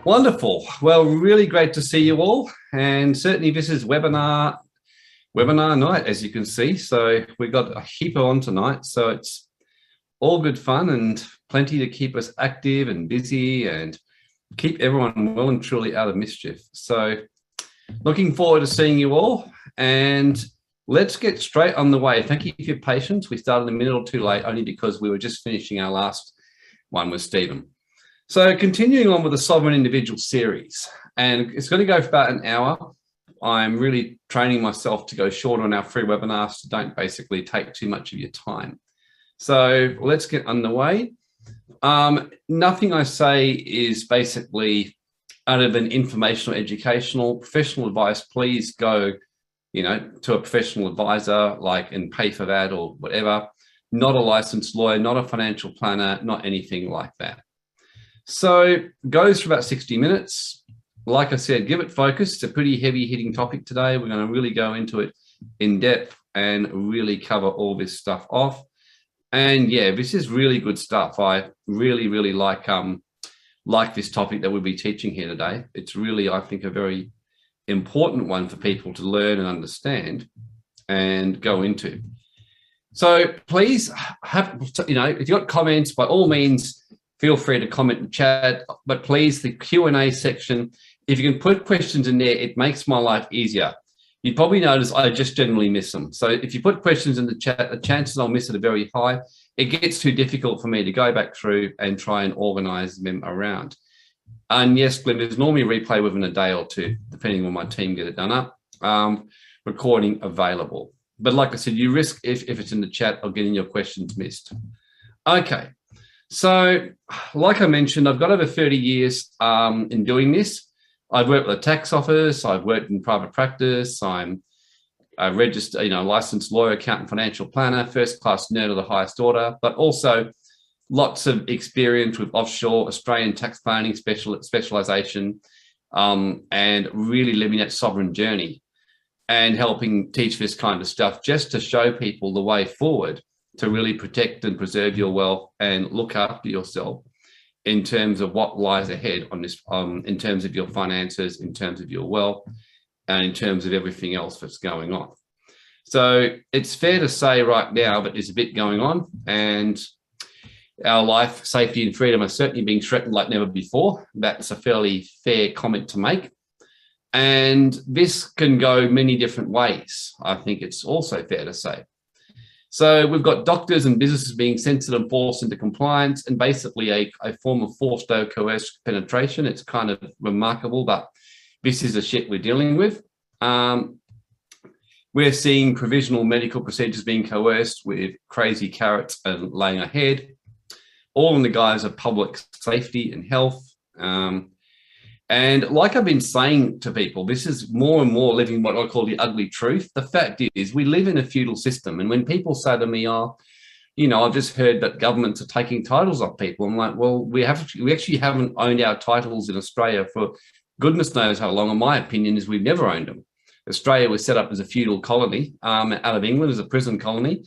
Wonderful. Well, really great to see you all. And certainly this is webinar night, as you can see. So we've got a heap on tonight. So it's all good fun and plenty to keep us active and busy and keep everyone well and truly out of mischief. So looking forward to seeing you all. And let's get straight on the way. Thank you for your patience. We started a minute or two late only because we were just finishing our last one with Stephen. So continuing on with the Sovereign Individual series, and it's going to go for about an hour. I'm really training myself to go short on our free webinars, so don't basically take too much of your time. So let's get underway. Nothing I say is basically out of an informational, educational, professional advice. Please go, to a professional advisor, and pay for that or whatever. Not a licensed lawyer, not a financial planner, not anything like that. So goes for about 60 minutes. Like I said, give it focus. It's a pretty heavy hitting topic today. We're going to really go into it in depth and really cover all this stuff off. And yeah, this is really good stuff. I really, really like this topic that we'll be teaching here today. It's really, I think, a very important one for people to learn and understand and go into. So please have, if you've got comments, by all means, feel free to comment and chat, but please, the Q&A section, if you can put questions in there, it makes my life easier. You probably notice I just generally miss them. So if you put questions in the chat, the chances I'll miss it are very high. It gets too difficult for me to go back through and try and organize them around. And yes, Glenn, there's normally replay within a day or two, depending on my team get it done up. Recording available. But like I said, you risk, if it's in the chat, of getting your questions missed. Okay. So, like I mentioned, I've got over 30 years in doing this. I've worked with a tax office. I've worked in private practice. I'm a registered, licensed lawyer, accountant, financial planner, first-class nerd of the highest order, but also lots of experience with offshore Australian tax planning specialization, and really living that sovereign journey and helping teach this kind of stuff just to show people the way forward to really protect and preserve your wealth and look after yourself in terms of what lies ahead on this, in terms of your finances, in terms of your wealth, and in terms of everything else that's going on. So it's fair to say right now that there's a bit going on, and our life, safety, and freedom are certainly being threatened like never before. That's a fairly fair comment to make. And this can go many different ways, I think it's also fair to say. So we've got doctors and businesses being censored and forced into compliance, and basically a form of forced or coerced penetration. It's kind of remarkable, but this is the shit we're dealing with. We're seeing provisional medical procedures being coerced with crazy carrots and laying ahead, all in the guise of public safety and health. And like I've been saying to people, this is more and more living what I call the ugly truth. The fact is we live in a feudal system. And when people say to me, I've just heard that governments are taking titles off people. I'm like, well, we actually haven't owned our titles in Australia for goodness knows how long. And my opinion is we've never owned them. Australia was set up as a feudal colony out of England as a prison colony.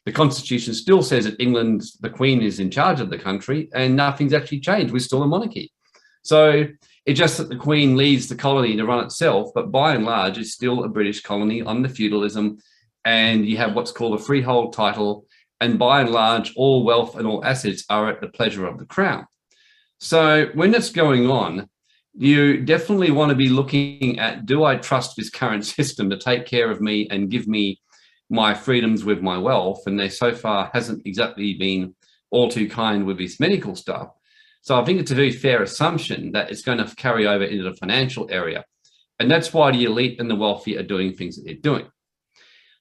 The Constitution still says that England, the Queen, is in charge of the country, and nothing's actually changed. We're still a monarchy. So it's just that the Queen leaves the colony to run itself, but by and large, it's still a British colony under feudalism, and you have what's called a freehold title, and by and large, all wealth and all assets are at the pleasure of the Crown. So when that's going on, you definitely want to be looking at, do I trust this current system to take care of me and give me my freedoms with my wealth? And they so far hasn't exactly been all too kind with this medical stuff. So I think it's a very fair assumption that it's going to carry over into the financial area. And that's why the elite and the wealthy are doing things that they're doing.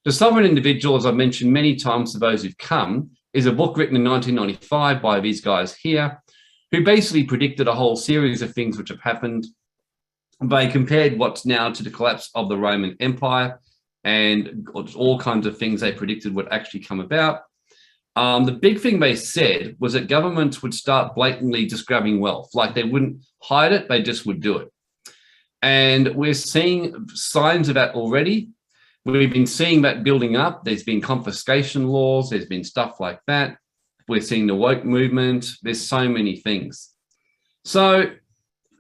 The Sovereign Individual, as I've mentioned many times to those who've come, is a book written in 1995 by these guys here, who basically predicted a whole series of things which have happened. They compared what's now to the collapse of the Roman Empire, and all kinds of things they predicted would actually come about. The big thing they said was that governments would start blatantly just grabbing wealth. Like they wouldn't hide it, they just would do it. And we're seeing signs of that already. We've been seeing that building up. There's been confiscation laws. There's been stuff like that. We're seeing the woke movement. There's so many things. So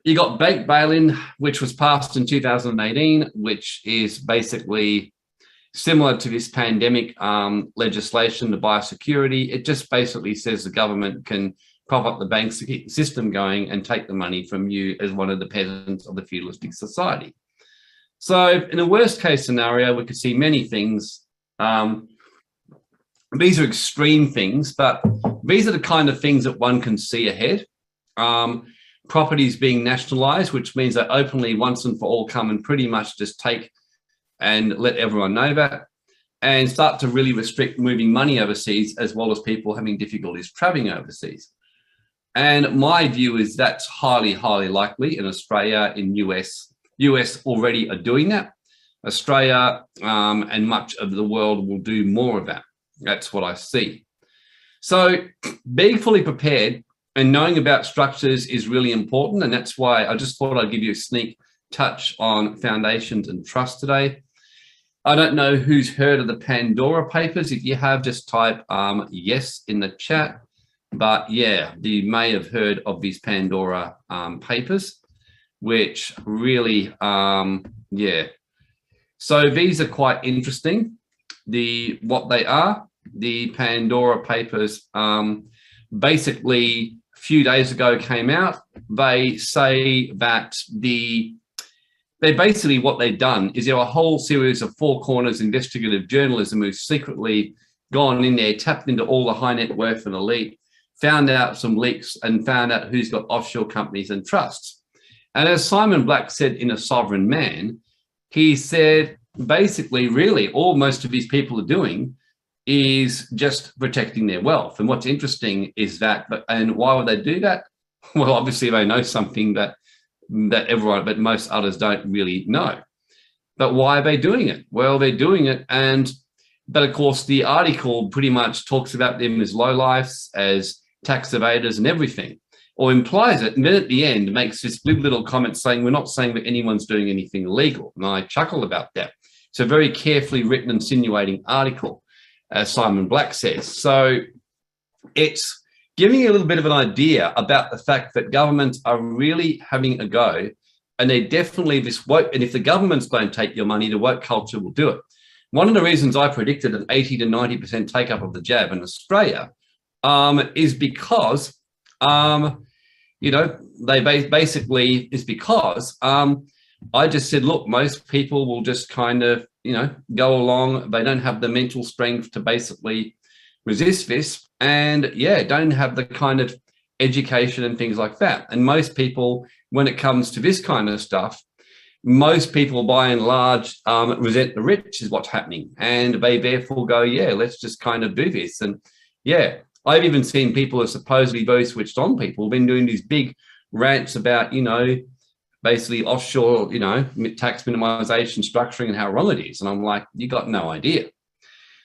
You got bank bail-in, which was passed in 2018, which is basically similar to this pandemic legislation, the biosecurity. It just basically says the government can prop up the banks to keep the system going and take the money from you as one of the peasants of the feudalistic society. So in a worst case scenario, we could see many things. These are extreme things, but these are the kind of things that one can see ahead. Properties being nationalised, which means they openly once and for all come and pretty much just take and let everyone know that, and start to really restrict moving money overseas, as well as people having difficulties travelling overseas. And my view is that's highly, highly likely in Australia, in US. US already are doing that. Australia and much of the world will do more of that. That's what I see. So being fully prepared and knowing about structures is really important. And that's why I just thought I'd give you a sneak touch on foundations and trust today. I don't know who's heard of the Pandora Papers. If you have, just type yes in the chat. But yeah, you may have heard of these Pandora Papers, which really, yeah. So these are quite interesting. What they are, the Pandora Papers, basically a few days ago came out. They say that basically what they've done is there are a whole series of four corners investigative journalism who's secretly gone in there, tapped into all the high net worth and elite, found out some leaks and found out who's got offshore companies and trusts. And as Simon Black said in A Sovereign Man, he said basically really all most of these people are doing is just protecting their wealth. And what's interesting is that, and why would they do that? Well, obviously they know something that everyone, but most others don't really know. But why are they doing it? Well, they're doing it, but of course the article pretty much talks about them as lowlifes, as tax evaders and everything, or implies it, and then at the end makes this little comment saying, we're not saying that anyone's doing anything illegal. And I chuckle about that. It's a very carefully written, insinuating article, as Simon Black says. So it's giving you a little bit of an idea about the fact that governments are really having a go, and they definitely this woke, and if the governments don't take your money, the woke culture will do it. One of the reasons I predicted an 80 to 90% take up of the jab in Australia is because, you know, basically is because I just said, look, most people will just kind of, you know, go along. They don't have the mental strength to basically resist this, and yeah, don't have the kind of education and things like that. And most people, when it comes to this kind of stuff, most people by and large resent the rich is what's happening, and they therefore go, yeah, let's just kind of do this. And yeah, I've even seen people who are supposedly very switched on people been doing these big rants about, you know, basically offshore, you know, tax minimization, structuring, and how wrong it is. And I'm like, you got no idea.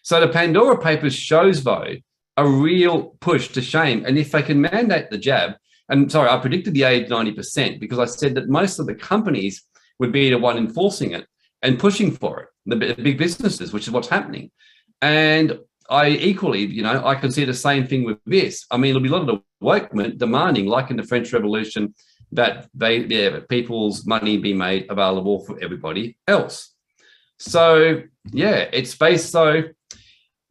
So the Pandora Papers shows, though, a real push to shame. And if they can mandate the jab, and sorry, I predicted the 80-90% because I said that most of the companies would be the one enforcing it and pushing for it, the big businesses, which is what's happening. And I equally, you know, I can see the same thing with this. I mean, it'll be a lot of the woke movement demanding, like in the French Revolution, that people's money be made available for everybody else. So yeah, it's based. So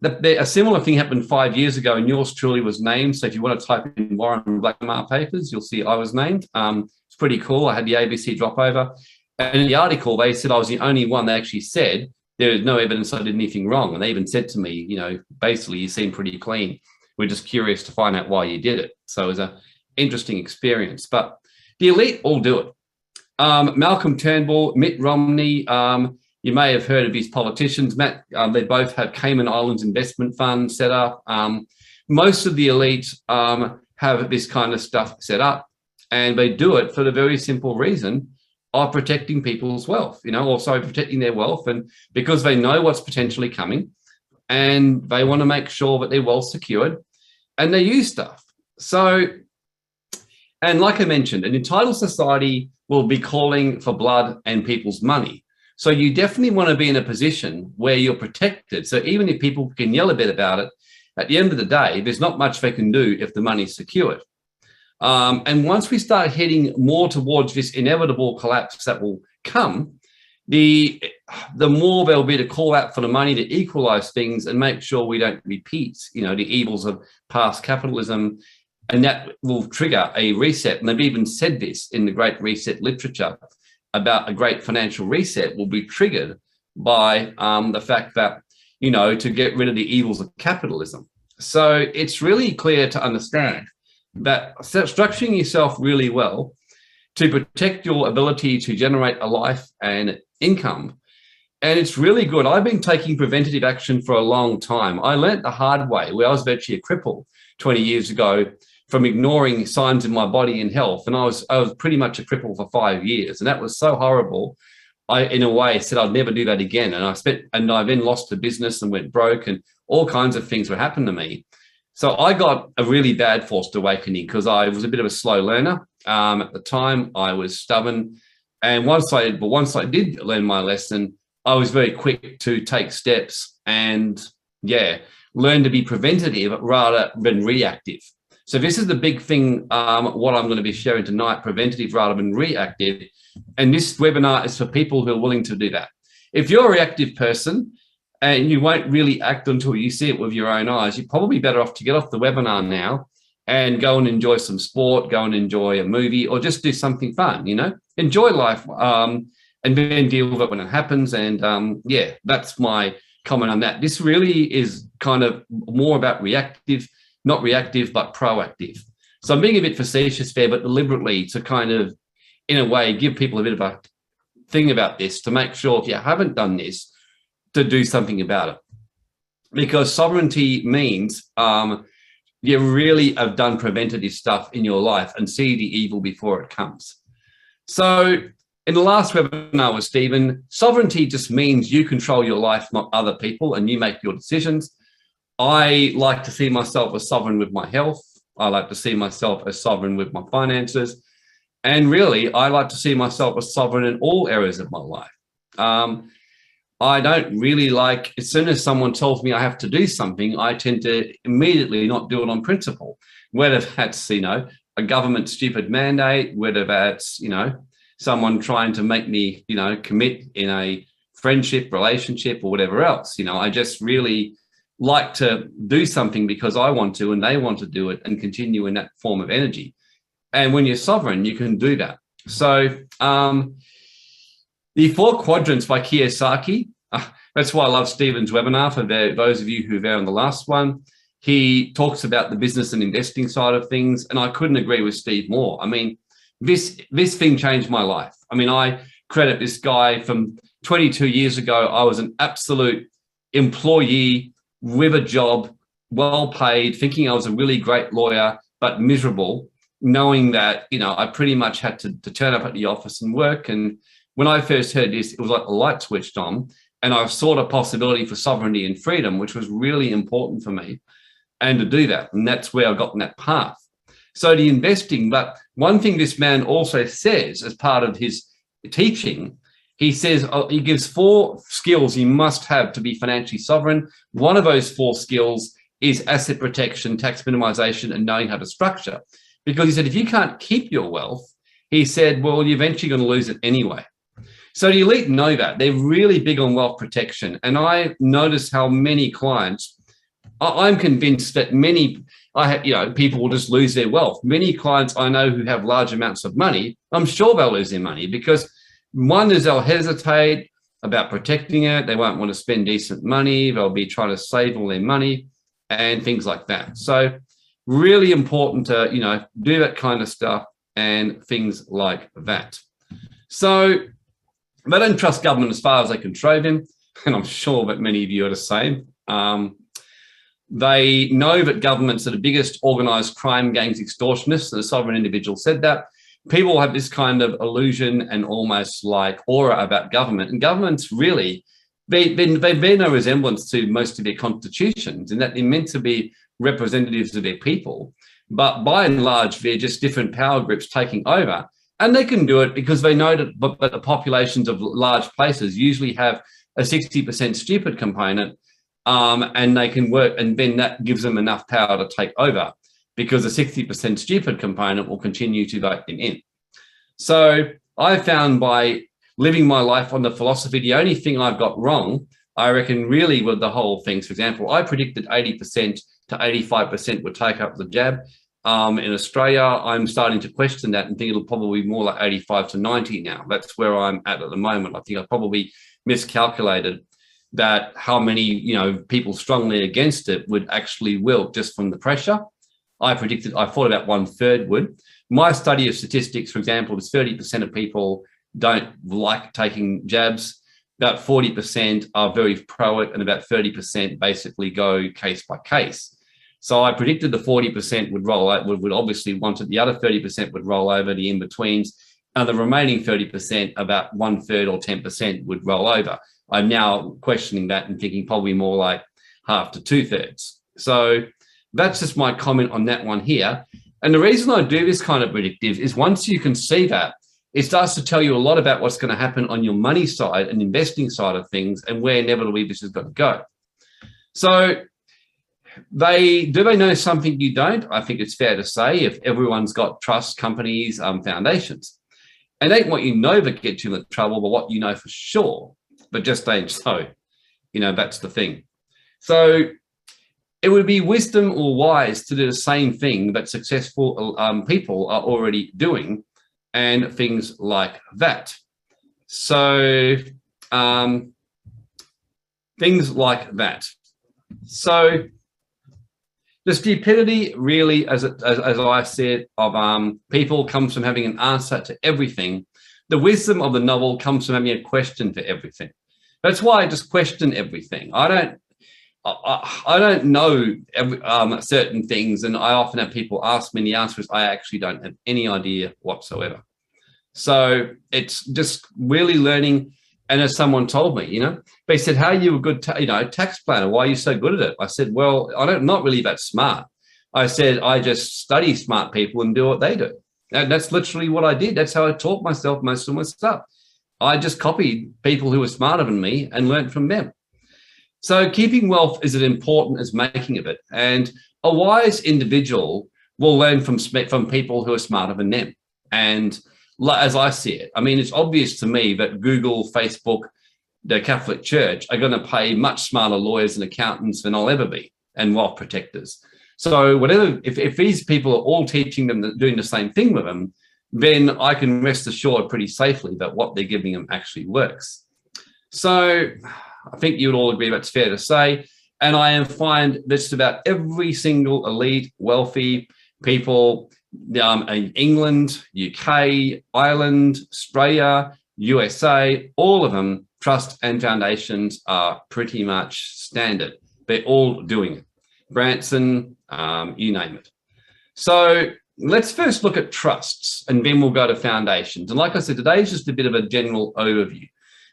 a similar thing happened 5 years ago, and yours truly was named. So if you want to type in Warren Blackmar Papers, you'll see I was named. It's pretty cool. I had the ABC drop over, and in the article they said I was the only one that actually said there is no evidence I did anything wrong, and they even said to me, you know, basically you seem pretty clean. We're just curious to find out why you did it. So it was an interesting experience, but the elite all do it. Malcolm Turnbull, Mitt Romney, you may have heard of these politicians. They both have Cayman Islands investment funds set up. Most of the elite have this kind of stuff set up, and they do it for the very simple reason of protecting people's wealth, you know, also protecting their wealth, and because they know what's potentially coming, and they want to make sure that they're well secured, and they use stuff. So, and like I mentioned, an entitled society will be calling for blood and people's money. So you definitely want to be in a position where you're protected. So even if people can yell a bit about it, at the end of the day, there's not much they can do if the money's secured. And once we start heading more towards this inevitable collapse that will come, the more there'll be to call out for the money to equalize things and make sure we don't repeat, the evils of past capitalism. And that will trigger a reset. And they've even said this in the Great Reset literature about a great financial reset will be triggered by the fact that, to get rid of the evils of capitalism. So it's really clear to understand that structuring yourself really well to protect your ability to generate a life and income. And it's really good. I've been taking preventative action for a long time. I learnt the hard way, where I was virtually a cripple 20 years ago from ignoring signs in my body and health. And I was pretty much a cripple for 5 years. And that was so horrible. I, in a way, said I'd never do that again. And I then lost the business and went broke, and all kinds of things would happen to me. So I got a really bad forced awakening because I was a bit of a slow learner. At the time, I was stubborn. And once I did learn my lesson, I was very quick to take steps and, learn to be preventative rather than reactive. So this is the big thing, what I'm going to be sharing tonight, preventative rather than reactive. And this webinar is for people who are willing to do that. If you're a reactive person and you won't really act until you see it with your own eyes, you're probably better off to get off the webinar now and go and enjoy some sport, go and enjoy a movie, or just do something fun, enjoy life, and then deal with it when it happens. And that's my comment on that. This really is kind of more about reactive, not reactive, but proactive. So I'm being a bit facetious there, but deliberately to kind of, in a way, give people a bit of a thing about this, to make sure if you haven't done this, to do something about it. Because sovereignty means you really have done preventative stuff in your life and see the evil before it comes. So in the last webinar with Stephen, sovereignty just means you control your life, not other people, and you make your decisions. I like to see myself as sovereign with my health. I like to see myself as sovereign with my finances. And really, I like to see myself as sovereign in all areas of my life. I don't really like, as soon as someone tells me I have to do something, I tend to immediately not do it on principle, whether that's, a government stupid mandate, whether that's, someone trying to make me, commit in a friendship, relationship, or whatever else. I just really like to do something because I want to and they want to do it and continue in that form of energy. And when you're sovereign, you can do that. So the 4 quadrants by Kiyosaki, that's why I love Stephen's webinar. For those of you who were there on the last one, he talks about the business and investing side of things. And I couldn't agree with Steve more. I mean, this thing changed my life. I mean, I credit this guy from 22 years ago. I was an absolute employee with a job, well paid, thinking I was a really great lawyer, but miserable, knowing that, I pretty much had to turn up at the office and work. And when I first heard this, it was like a light switched on, and I saw the possibility for sovereignty and freedom, which was really important for me, and to do that. And that's where I got in that path. So the investing, but one thing this man also says as part of his teaching, he says, he gives 4 skills you must have to be financially sovereign. One of those 4 skills is asset protection, tax minimization, and knowing how to structure. Because he said, if you can't keep your wealth, he said, well, you're eventually going to lose it anyway. So the elite know that. They're really big on wealth protection. And I notice how many clients, I'm convinced that people will just lose their wealth. Many clients I know who have large amounts of money, I'm sure they'll lose their money because one is they'll hesitate about protecting it. They won't want to spend decent money. They'll be trying to save all their money and things like that. So really important to, do that kind of stuff and things like that. So they don't trust government as far as they can throw them. And I'm sure that many of you are the same. They know that governments are the biggest organised crime gangs, extortionists. The sovereign individual said that. People have this kind of illusion and almost like aura about government. And governments really, they bear no resemblance to most of their constitutions in that they're meant to be representatives of their people. But by and large, they're just different power groups taking over. And they can do it because they know that the populations of large places usually have a 60% stupid component, and they can work, and then that gives them enough power to take over. because the 60% stupid component will continue to vote them in. So I found by living my life on the philosophy, the only thing I've got wrong, I reckon really with the whole things. For example, I predicted 80% to 85% would take up the jab. In Australia, I'm starting to question that and think it'll probably be more like 85 to 90 now. That's where I'm at the moment. I think I probably miscalculated that how many, people strongly against it would actually wilt just from the pressure. I thought about 1/3 would. My study of statistics, for example, is 30% of people don't like taking jabs. About 40% are very pro it, and about 30% basically go case by case. So I predicted the 40% would roll out, would obviously want it. The other 30% would roll over, the in-betweens, and the remaining 30%, about 1/3 or 10% would roll over. I'm now questioning that and thinking probably more like half to 2/3. So that's just my comment on that one here. And the reason I do this kind of predictive is once you can see that, it starts to tell you a lot about what's going to happen on your money side and investing side of things and where inevitably this is going to go. So do they know something you don't? I think it's fair to say if everyone's got trust companies, foundations. And it ain't what you know that gets you in trouble, but what you know for sure, but just ain't so. That's the thing. So it would be wisdom or wise to do the same thing that successful people are already doing and things like that. So things like that. So the stupidity really, as I said, of people comes from having an answer to everything. The wisdom of the novel comes from having a question for everything. That's why I just question everything. I don't know certain things, and I often have people ask me, and the answer is I actually don't have any idea whatsoever. So it's just really learning. And as someone told me, they said, how are you a good tax planner? Why are you so good at it? I said, well, I'm not really that smart. I said, I just study smart people and do what they do. And that's literally what I did. That's how I taught myself most of my stuff. I just copied people who were smarter than me and learned from them. So keeping wealth is as important as making of it. And a wise individual will learn from people who are smarter than them. And as I see it, it's obvious to me that Google, Facebook, the Catholic Church are going to pay much smarter lawyers and accountants than I'll ever be, and wealth protectors. So if these people are all teaching them, doing the same thing with them, then I can rest assured pretty safely that what they're giving them actually works. So I think you would all agree that's fair to say. And I find just about every single elite, wealthy people in England, UK, Ireland, Australia, USA, all of them, trust and foundations are pretty much standard. They're all doing it. Branson, you name it. So let's first look at trusts and then we'll go to foundations. And like I said, today is just a bit of a general overview.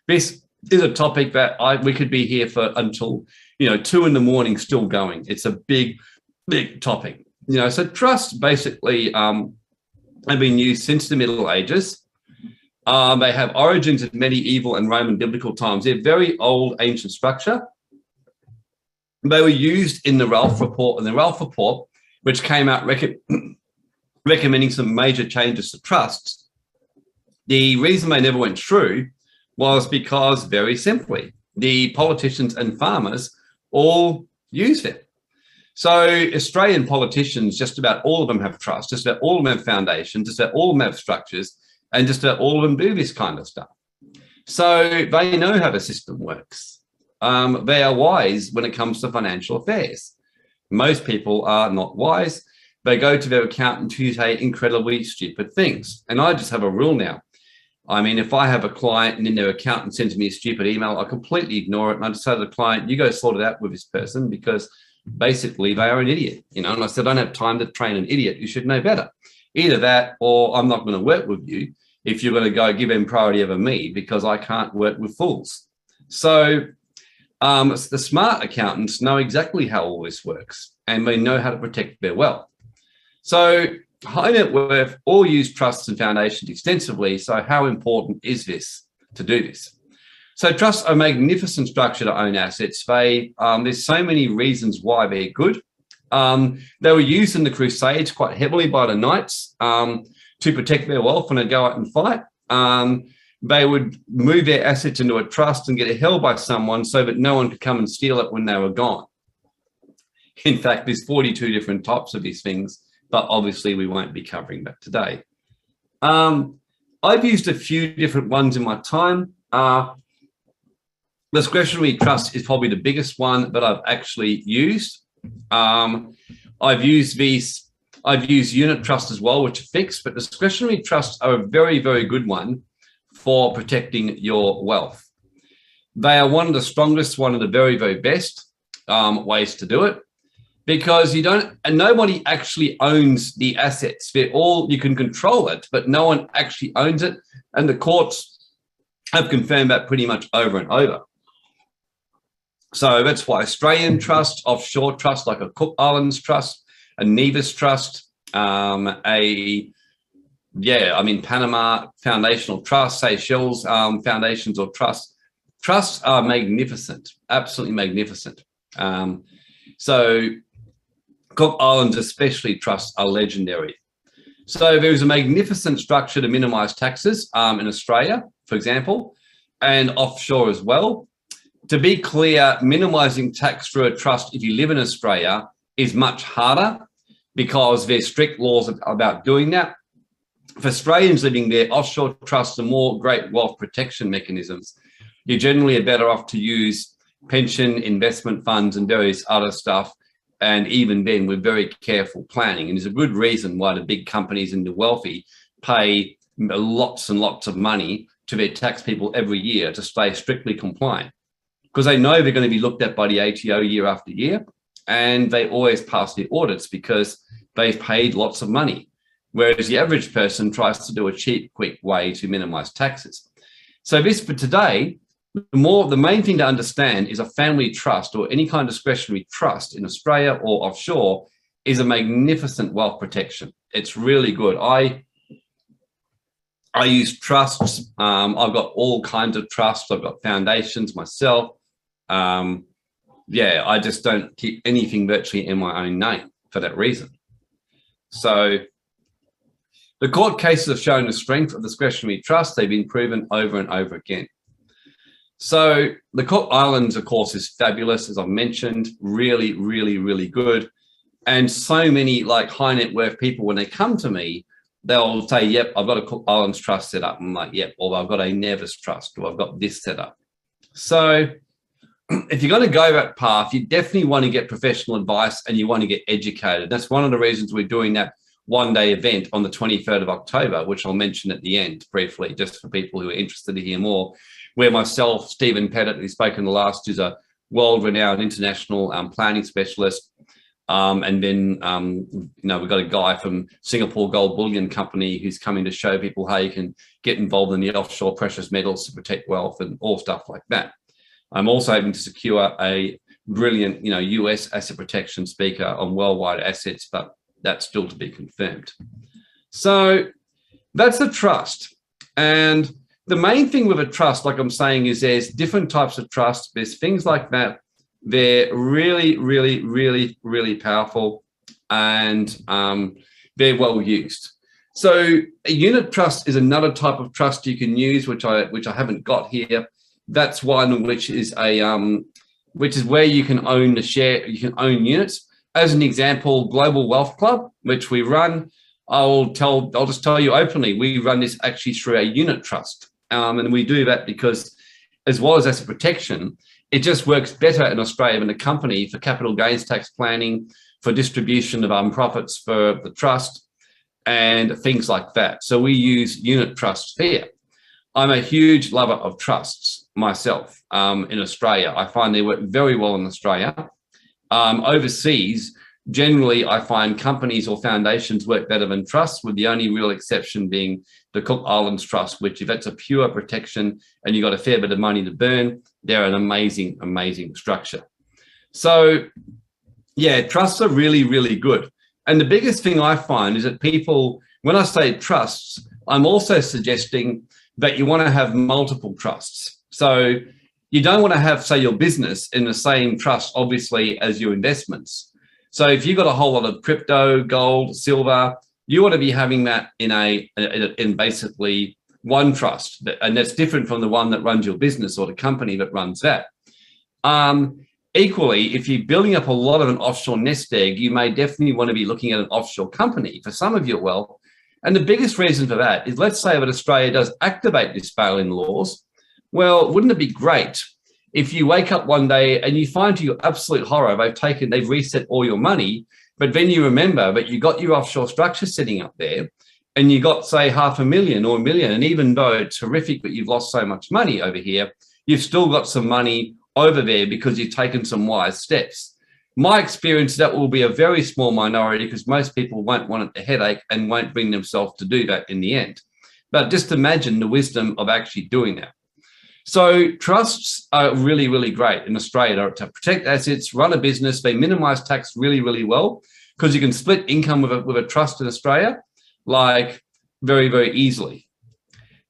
This is a topic that we could be here for until 2 a.m. still going. It's a big topic. So trusts basically have been used since the Middle Ages. They have origins in medieval and Roman biblical times. They're very old, ancient structure. They were used in the Ralph Report, and the Ralph Report, which came out recommending some major changes to trusts. The reason they never went through was because, very simply, the politicians and farmers all used it. So Australian politicians, just about all of them have trusts, just about all of them have foundations, just about all of them have structures, and just about all of them do this kind of stuff. So they know how the system works. They are wise when it comes to financial affairs. Most people are not wise. They go to their accountant who say incredibly stupid things. And I just have a rule now. If I have a client and then their accountant sends me a stupid email, I completely ignore it. And I just say to the client, you go sort it out with this person because basically they are an idiot. And I said, I don't have time to train an idiot. You should know better. Either that or I'm not going to work with you if you're going to go give them priority over me because I can't work with fools. So the smart accountants know exactly how all this works and they know how to protect their wealth. So high net worth all use trusts and foundations extensively. So how important is this to do this? So trusts are a magnificent structure to own assets. There's so many reasons why they're good. They were used in the Crusades quite heavily by the knights to protect their wealth when they go out and fight. They would move their assets into a trust and get it held by someone so that no one could come and steal it when they were gone. In fact, there's 42 different types of these things, but obviously we won't be covering that today. I've used a few different ones in my time. Discretionary trust is probably the biggest one that I've actually used. I've used unit trust as well, which are fixed, but discretionary trusts are a very, very good one for protecting your wealth. They are one of the strongest, one of the very, very best ways to do it, because nobody actually owns the assets. You can control it, but no one actually owns it. And the courts have confirmed that pretty much over and over. So that's why Australian trusts, offshore trusts like a Cook Islands Trust, a Nevis Trust, Panama Foundational Trust, Seychelles Foundations or Trusts. Trusts are magnificent, absolutely magnificent. So Cook Islands especially trusts are legendary. So there's a magnificent structure to minimise taxes in Australia, for example, and offshore as well. To be clear, minimising tax through a trust if you live in Australia is much harder because there's strict laws about doing that. For Australians living there, offshore trusts are more great wealth protection mechanisms. You generally are better off to use pension, investment funds and various other stuff. And even then, we're very careful planning. And there's a good reason why the big companies and the wealthy pay lots and lots of money to their tax people every year to stay strictly compliant, because they know they're going to be looked at by the ATO year after year, and they always pass the audits because they've paid lots of money, whereas the average person tries to do a cheap, quick way to minimize taxes. So this, for today, the main thing to understand is a family trust or any kind of discretionary trust in Australia or offshore is a magnificent wealth protection. It's really good. I use trusts. I've got all kinds of trusts. I've got foundations myself. I just don't keep anything virtually in my own name for that reason. So the court cases have shown the strength of discretionary trust. They've been proven over and over again. So the Cook Islands, of course, is fabulous, as I've mentioned, really, really, really good. And so many like high net worth people, when they come to me, they'll say, yep, I've got a Cook Islands trust set up. I'm like, yep, or I've got a Nevis trust, or I've got this set up. So if you're going to go that path, you definitely want to get professional advice and you want to get educated. That's one of the reasons we're doing that one-day event on the 23rd of October, which I'll mention at the end briefly, just for people who are interested to hear more, where myself, Stephen Pettit, who spoke in the last, is a world-renowned international planning specialist. And then, we've got a guy from Singapore Gold Bullion Company who's coming to show people how you can get involved in the offshore precious metals to protect wealth and all stuff like that. I'm also hoping to secure a brilliant, US asset protection speaker on worldwide assets, but that's still to be confirmed. So that's a trust. And the main thing with a trust, like I'm saying, is there's different types of trust. There's things like that. They're really, really, really, really powerful, and they're well used. So a unit trust is another type of trust you can use, which I haven't got here. That's one which is where you can own the share, you can own units. As an example, Global Wealth Club, which we run, I'll just tell you openly, we run this actually through a unit trust. And we do that because, as well as asset protection, it just works better in Australia than a company for capital gains tax planning, for distribution of profits for the trust, and things like that. So we use unit trusts here. I'm a huge lover of trusts myself in Australia. I find they work very well in Australia. Overseas, generally, I find companies or foundations work better than trusts, with the only real exception being the Cook Islands Trust, which if it's a pure protection and you've got a fair bit of money to burn, they're an amazing, amazing structure. So, yeah, trusts are really, really good. And the biggest thing I find is that people, when I say trusts, I'm also suggesting that you want to have multiple trusts. So you don't want to have, say, your business in the same trust, obviously, as your investments. So if you've got a whole lot of crypto, gold, silver, you want to be having that in basically one trust, and that's different from the one that runs your business or the company that runs that. Equally, if you're building up a lot of an offshore nest egg, you may definitely want to be looking at an offshore company for some of your wealth. And the biggest reason for that is, let's say that Australia does activate this bail-in laws. Well, wouldn't it be great if you wake up one day and you find, to your absolute horror, they've reset all your money, but then you remember that you got your offshore structure sitting up there and you got, say, $500,000 or $1 million. And even though it's horrific that you've lost so much money over here, you've still got some money over there because you've taken some wise steps. My experience, that will be a very small minority, because most people won't want a headache and won't bring themselves to do that in the end. But just imagine the wisdom of actually doing that. So trusts are really, really great in Australia to protect assets, run a business. They minimize tax really, really well, because you can split income with a trust in Australia, like very, very easily.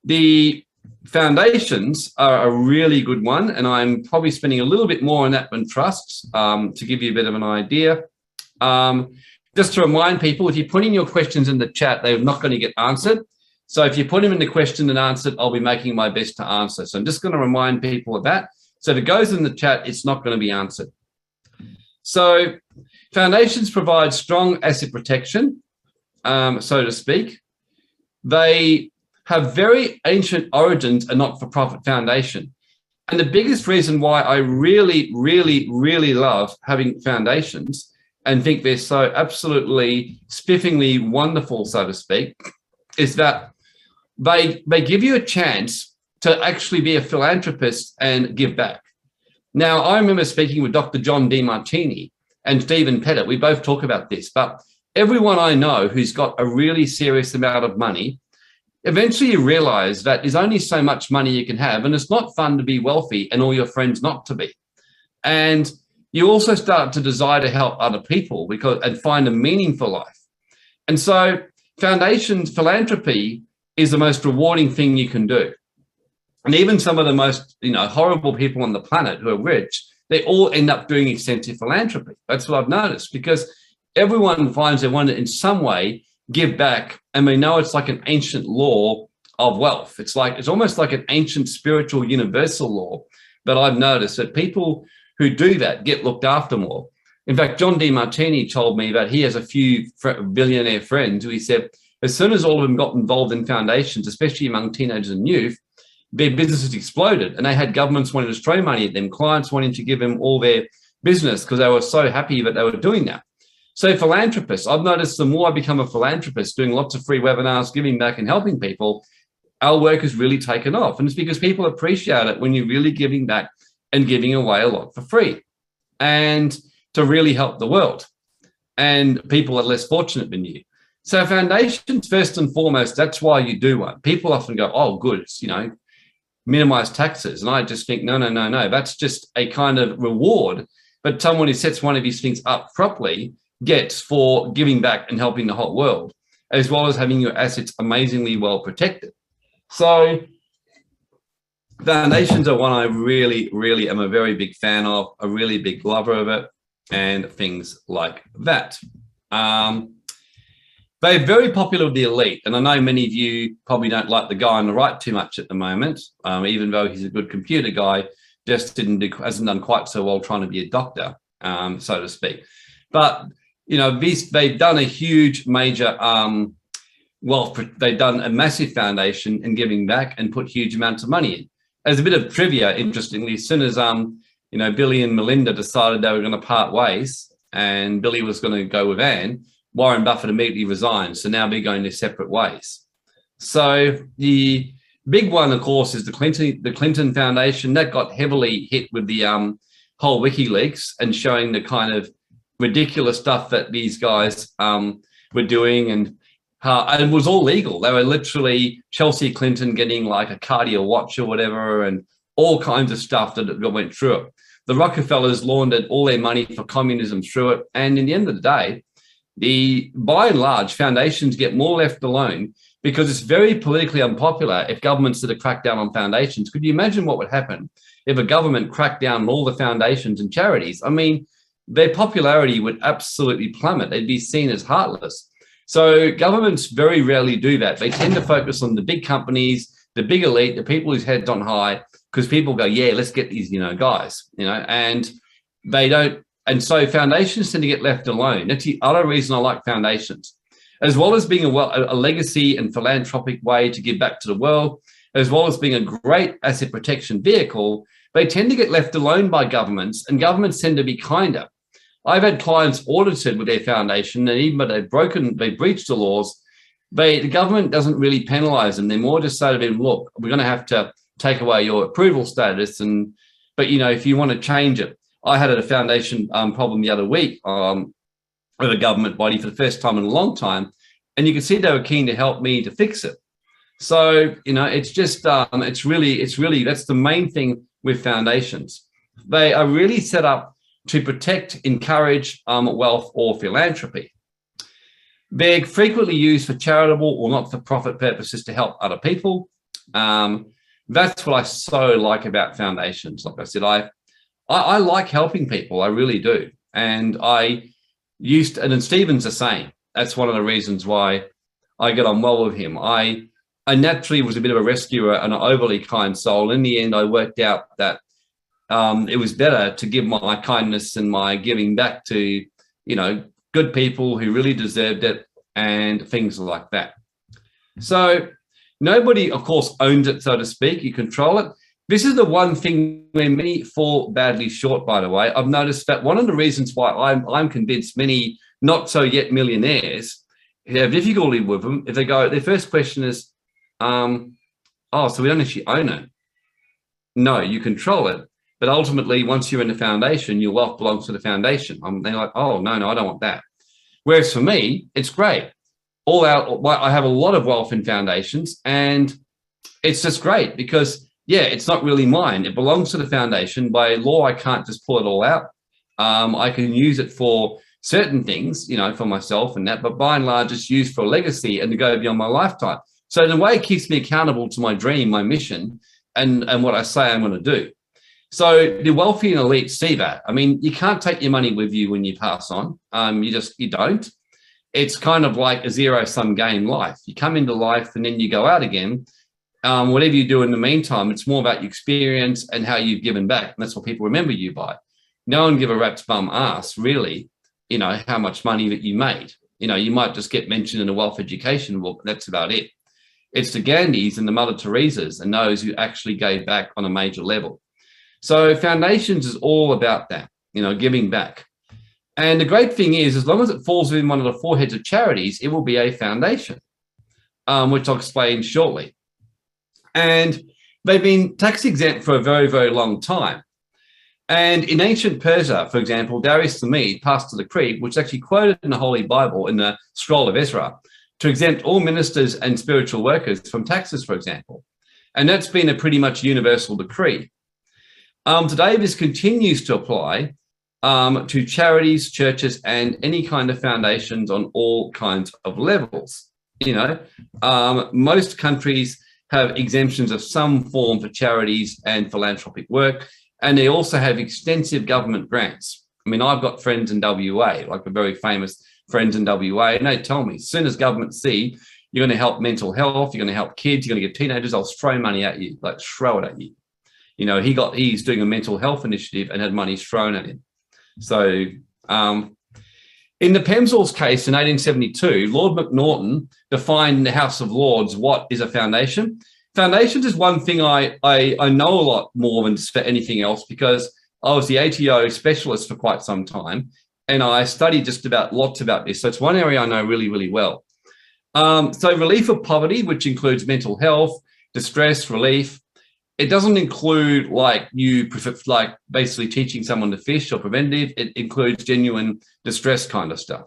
The foundations are a really good one, and I'm probably spending a little bit more on that than trusts, to give you a bit of an idea. Just to remind people, if you put in your questions in the chat, they're not going to get answered. So if you put them in the question and answered, I'll be making my best to answer. So I'm just going to remind people of that. So if it goes in the chat, it's not going to be answered. So foundations provide strong asset protection, so to speak. They have very ancient origins, a not-for-profit foundation. And the biggest reason why I really, really, really love having foundations and think they're so absolutely spiffingly wonderful, so to speak, is that they give you a chance to actually be a philanthropist and give back. Now, I remember speaking with Dr. John DeMartini and Stephen Pettit. We both talk about this, but everyone I know who's got a really serious amount of money, eventually you realize that there's only so much money you can have, and it's not fun to be wealthy and all your friends not to be. And you also start to desire to help other people and find a meaningful life. And so foundations, philanthropy is the most rewarding thing you can do. And even some of the most, horrible people on the planet who are rich, they all end up doing extensive philanthropy. That's what I've noticed, because everyone finds they want to in some way give back. And we know it's like an ancient law of wealth. It's almost like an ancient spiritual universal law that I've noticed, that people who do that get looked after more. In fact, John DeMartini told me that he has a few billionaire friends who he said, as soon as all of them got involved in foundations, especially among teenagers and youth, their businesses exploded, and they had governments wanting to throw money at them, clients wanting to give them all their business because they were so happy that they were doing that. So philanthropists, I've noticed the more I become a philanthropist, doing lots of free webinars, giving back and helping people, our work has really taken off. And it's because people appreciate it when you're really giving back and giving away a lot for free and to really help the world. And people are less fortunate than you. So foundations, first and foremost, that's why you do one. People often go, oh, good, it's, minimize taxes. And I just think, no. That's just a kind of reward. But someone who sets one of these things up properly gets for giving back and helping the whole world, as well as having your assets amazingly well protected. So foundations are one I really, really am a very big fan of, a really big lover of it, and things like that. They're very popular with the elite, and I know many of you probably don't like the guy on the right too much at the moment, even though he's a good computer guy, just hasn't done quite so well trying to be a doctor, so to speak. But they've done a huge major they've done a massive foundation in giving back and put huge amounts of money in. As a bit of trivia, interestingly, as soon as Billy and Melinda decided they were going to part ways, and Billy was going to go with Anne, Warren Buffett immediately resigned. So now they're going their separate ways. So the big one, of course, is the Clinton Foundation. That got heavily hit with the whole WikiLeaks and showing the kind of ridiculous stuff that these guys were doing, and it was all legal. They were literally Chelsea Clinton getting like a Cartier watch or whatever, and all kinds of stuff that went through it. The Rockefellers laundered all their money for communism through it. And in the end of the day, by and large, foundations get more left alone because it's very politically unpopular if governments did a crackdown on foundations. Could you imagine what would happen if a government cracked down on all the foundations and charities? I mean, their popularity would absolutely plummet. They'd be seen as heartless. So governments very rarely do that. They tend to focus on the big companies, the big elite, the people whose heads on high, because people go, yeah, let's get these, guys, and they don't. And so foundations tend to get left alone. That's the other reason I like foundations, as well as being a legacy and philanthropic way to give back to the world, as well as being a great asset protection vehicle. They tend to get left alone by governments, and governments tend to be kinder. I've had clients audited with their foundation, and even though they breached the laws, the government doesn't really penalise them. They're more just say to them, look, we're going to have to take away your approval status, but if you want to change it. I had a foundation problem the other week with a government body for the first time in a long time, and you could see they were keen to help me to fix it. So it's just it's really that's the main thing with foundations. They are really set up to protect, encourage wealth or philanthropy. They're frequently used for charitable or not-for-profit purposes to help other people. That's what I so like about foundations. Like I said, I like helping people. I really do. And and Stephen's the same. That's one of the reasons why I get on well with him. I naturally was a bit of a rescuer and an overly kind soul. In the end, I worked out that it was better to give my kindness and my giving back to, good people who really deserved it and things like that. So nobody, of course, owns it, so to speak. You control it. This is the one thing where many fall badly short, by the way. I've noticed that one of the reasons why I'm convinced many not so yet millionaires have difficulty with them, if they go, their first question is, so we don't actually own it. No, you control it. But ultimately, once you're in the foundation, your wealth belongs to the foundation. They're like, oh, no, I don't want that. Whereas for me, it's great. I have a lot of wealth in foundations, and it's just great because, it's not really mine. It belongs to the foundation. By law, I can't just pull it all out. I can use it for certain things, for myself and that, but by and large, it's used for legacy and to go beyond my lifetime. So in a way, it keeps me accountable to my dream, my mission, and what I say I'm going to do. So the wealthy and elite see that. I mean, you can't take your money with you when you pass on. You don't. It's kind of like a zero-sum game life. You come into life and then you go out again. Whatever you do in the meantime, it's more about your experience and how you've given back. And that's what people remember you by. No one give a rat's bum ass, really, how much money that you made. You might just get mentioned in a wealth education book. That's about it. It's the Gandhis and the Mother Teresas and those who actually gave back on a major level. So foundations is all about that, giving back. And the great thing is, as long as it falls within one of the four heads of charities, it will be a foundation, which I'll explain shortly. And they've been tax exempt for a very, very long time. And in ancient Persia, for example, Darius the Mede passed a decree, which is actually quoted in the Holy Bible in the Scroll of Ezra, to exempt all ministers and spiritual workers from taxes, for example. And that's been a pretty much universal decree. Today, this continues to apply to charities, churches, and any kind of foundations on all kinds of levels. Most countries have exemptions of some form for charities and philanthropic work, and they also have extensive government grants. I mean, I've got friends in WA, like the very famous friends in WA, and they tell me, as soon as government see you're going to help mental health, you're going to help kids, you're going to get teenagers, they'll throw money at you, like throw it at you. He's doing a mental health initiative and had money thrown at him. So in the Pemsall's case in 1872, Lord Macnaghten defined in the House of Lords what is a foundation. Foundations is one thing I know a lot more than just anything else, because I was the ATO specialist for quite some time, and I studied just about lots about this. So it's one area I know really, really well. So relief of poverty, which includes mental health, distress, relief. It doesn't include like basically teaching someone to fish or preventative. It includes genuine distress kind of stuff.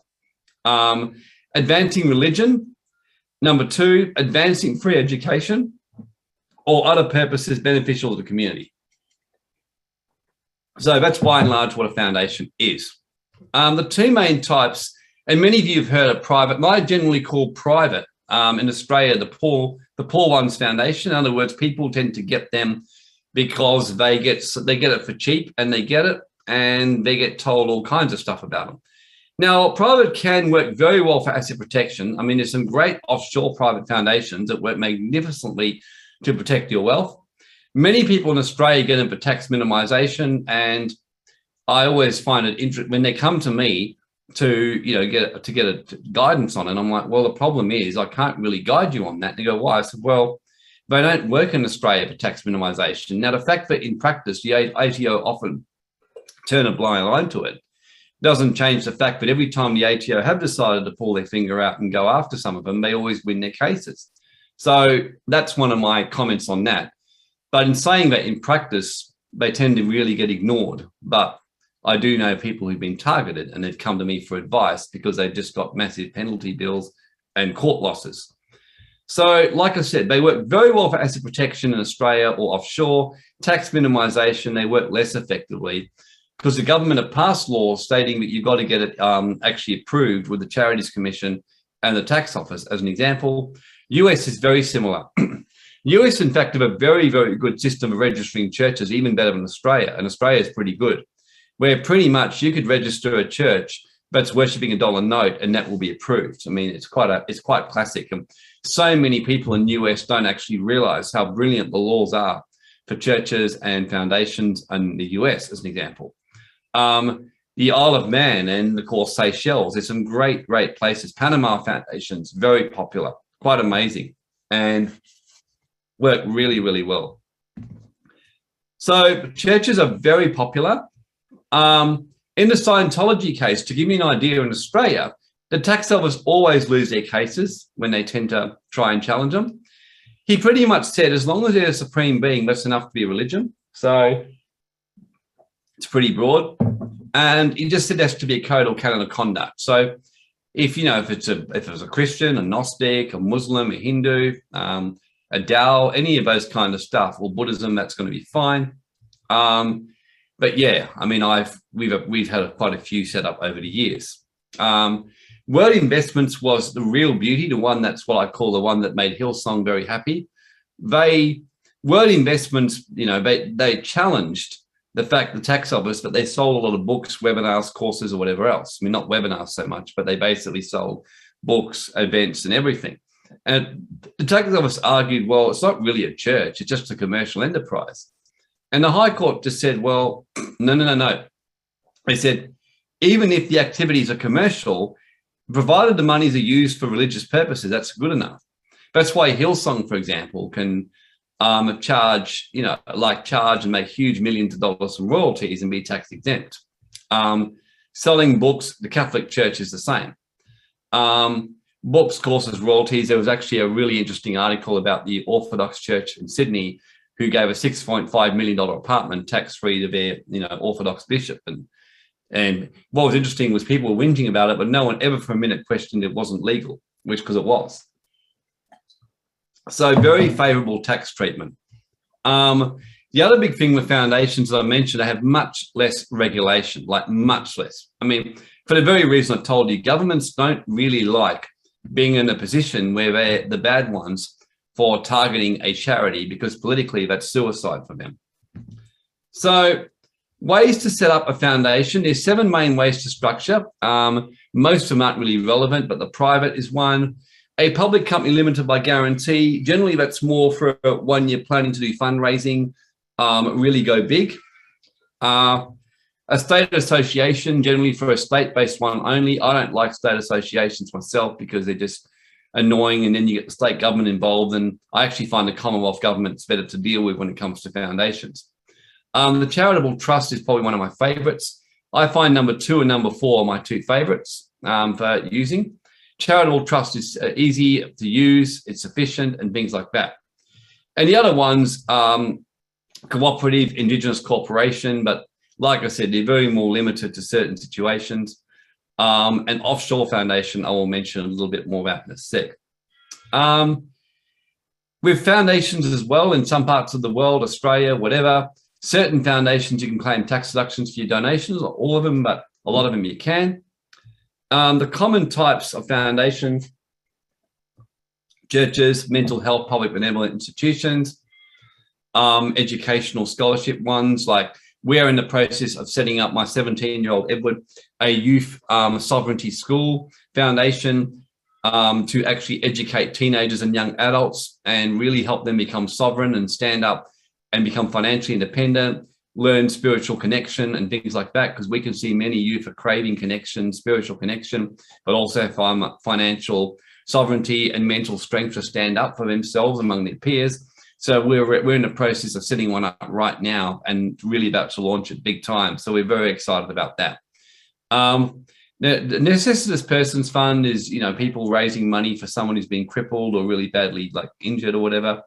Advancing religion. Number 2, advancing free education or other purposes beneficial to the community. So that's by and large what a foundation is. The two main types, and many of you have heard of private, and I generally call private in Australia the poor ones foundation. In other words, people tend to get them because they get it for cheap, and they get it. and they get told all kinds of stuff about them. Now, private can work very well for asset protection. I mean, there's some great offshore private foundations that work magnificently to protect your wealth. Many people in Australia get into tax minimisation, and I always find it interesting when they come to me to get a guidance on it. I'm like, well, the problem is I can't really guide you on that. And they go, why? I said, well, they don't work in Australia for tax minimisation. Now, the fact that in practice the ATO often turn a blind eye to it doesn't change the fact that every time the ATO have decided to pull their finger out and go after some of them, they always win their cases. So that's one of my comments on that. But in saying that, in practice, they tend to really get ignored. But I do know people who've been targeted and they've come to me for advice because they've just got massive penalty bills and court losses. So, like I said, they work very well for asset protection in Australia or offshore. Tax minimisation, they work less effectively because the government have passed laws stating that you've got to get it actually approved with the Charities Commission and the tax office. As an example, US is very similar. US, in fact, have a very, very good system of registering churches, even better than Australia. And Australia is pretty good, where pretty much you could register a church that's worshipping a dollar note and that will be approved. I mean, it's quite classic. And so many people in the US don't actually realize how brilliant the laws are for churches and foundations in the US, as an example. The Isle of Man and, of course, Seychelles, there's some great, great places. Panama Foundations, very popular, quite amazing, and work really, really well. So churches are very popular. In the Scientology case, to give you an idea, in Australia, the tax office always lose their cases when they tend to try and challenge them. He pretty much said, as long as they're a supreme being, that's enough to be a religion. So it's pretty broad. And he just said there has to be a code or canon of conduct. So if it's a Christian, a Gnostic, a Muslim, a Hindu, a Tao, any of those kind of stuff, or Buddhism, that's going to be fine. But yeah, I mean, we've had quite a few set up over the years. Word Investments was the real beauty, the one that's what I call the one that made Hillsong very happy. Word Investments, they challenged the fact the tax office, but they sold a lot of books, webinars, courses, or whatever else. I mean, not webinars so much, but they basically sold books, events, and everything. And the tax office argued, well, it's not really a church, it's just a commercial enterprise. And the High Court just said, well, no. They said, even if the activities are commercial, provided the monies are used for religious purposes, that's good enough. That's why Hillsong, for example, can charge and make huge millions of dollars from royalties and be tax exempt. Selling books, the Catholic Church is the same. Books, courses, royalties. There was actually a really interesting article about the Orthodox Church in Sydney who gave a $6.5 million apartment tax-free to their Orthodox bishop. And what was interesting was people were whinging about it, but no one ever for a minute questioned it wasn't legal, because it was. So very favourable tax treatment. The other big thing with foundations that I mentioned, they have much less regulation, like much less. I mean, for the very reason I told you, governments don't really like being in a position where they're the bad ones for targeting a charity, because politically that's suicide for them. So ways to set up a foundation, there's 7 main ways to structure. Most of them aren't really relevant, but the private is one. A public company limited by guarantee, generally that's more for when you're planning to do fundraising, really go big. A state association, generally for a state-based one only. I don't like state associations myself because they're just annoying, and then you get the state government involved, and I actually find the Commonwealth government's better to deal with when it comes to foundations. The Charitable Trust is probably one of my favourites. I find number 2 and number 4 are my 2 favourites for using. Charitable Trust is easy to use, it's efficient, and things like that. And the other ones, cooperative, Indigenous corporation, but like I said, they're very more limited to certain situations. And Offshore Foundation, I will mention a little bit more about in a sec. With foundations as well, in some parts of the world, Australia, whatever, certain foundations you can claim tax deductions for your donations, not all of them, but a lot of them you can. The common types of foundations: churches, mental health, public benevolent institutions, educational scholarship ones like we are in the process of setting up my 17-year-old Edward a youth sovereignty school foundation to actually educate teenagers and young adults and really help them become sovereign and stand up and become financially independent, learn spiritual connection and things like that, because we can see many youth are craving connection, spiritual connection, but also financial sovereignty and mental strength to stand up for themselves among their peers. So we're in the process of setting one up right now and really about to launch it big time. So we're very excited about that. The Necessities Persons Fund is, people raising money for someone who's been crippled or really badly injured or whatever.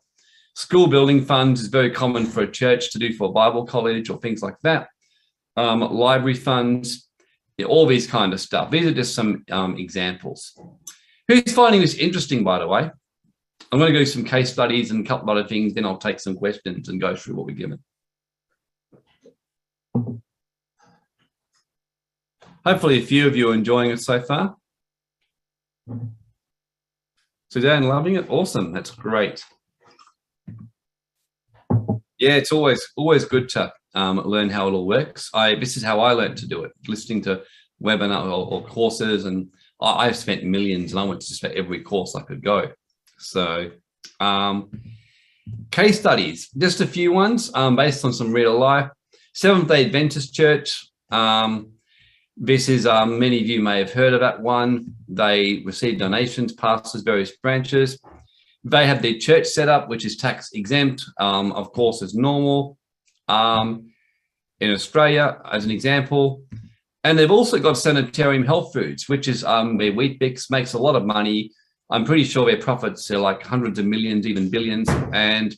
School building funds is very common for a church to do for a Bible college or things like that. Library funds, all these kind of stuff. These are just some examples. Who's finding this interesting, by the way? I'm going to go some case studies and a couple of other things, then I'll take some questions and go through what we're given. Hopefully a few of you are enjoying it so far. Suzanne, loving it? Awesome, that's great. Yeah, it's always good to learn how it all works. This is how I learned to do it, listening to webinar or courses, and I've spent millions and I went to just about every course I could go. So case studies, just a few ones based on some real life. Seventh-day Adventist Church. This is, many of you may have heard of that one. They receive donations, pastors, various branches. They have their church set up, which is tax exempt, of course, as normal in Australia, as an example. And they've also got Sanitarium Health Foods, which is where Wheat Bix makes a lot of money. I'm pretty sure their profits are like hundreds of millions, even billions. And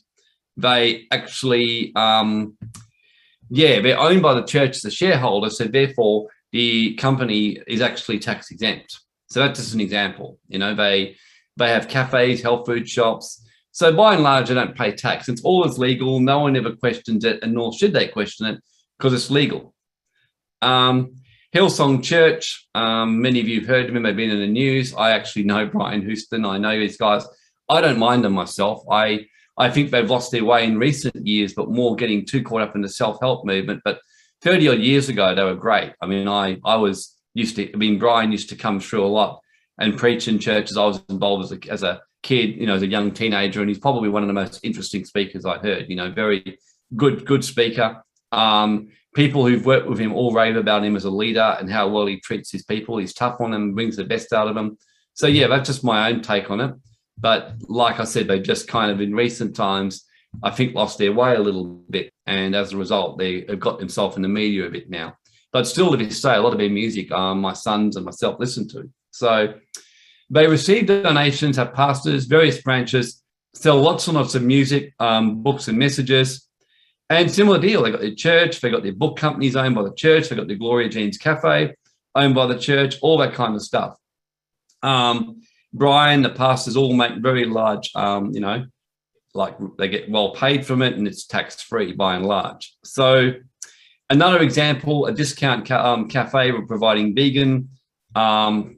they actually, they're owned by the church as a shareholder. So therefore, the company is actually tax exempt. So that's just an example. They have cafes, health food shops. So by and large, they don't pay tax. It's always legal. No one ever questions it, and nor should they question it because it's legal. Hillsong Church, many of you have heard of him, they've been in the news. I actually know Brian Houston. I know these guys. I don't mind them myself. I think they've lost their way in recent years, but more getting too caught up in the self-help movement. But 30 odd years ago, they were great. I mean, Brian used to come through a lot and preach in churches. I was involved as a kid, as a young teenager, and he's probably one of the most interesting speakers I've heard, very good speaker. People who've worked with him all rave about him as a leader and how well he treats his people. He's tough on them, brings the best out of them. So yeah, that's just my own take on it. But like I said, they've just kind of in recent times, I think, lost their way a little bit. And as a result, they've got themselves in the media a bit now. But still, to this day, a lot of their music, my sons and myself listen to. So they receive donations, have pastors, various branches, sell lots and lots of music, books and messages. And similar deal, they got their church, they got their book companies owned by the church, they got the Gloria Jean's Cafe owned by the church, all that kind of stuff. Brian, the pastors all make very large, they get well paid from it and it's tax-free by and large. So another example, a discount cafe, we're providing vegan, health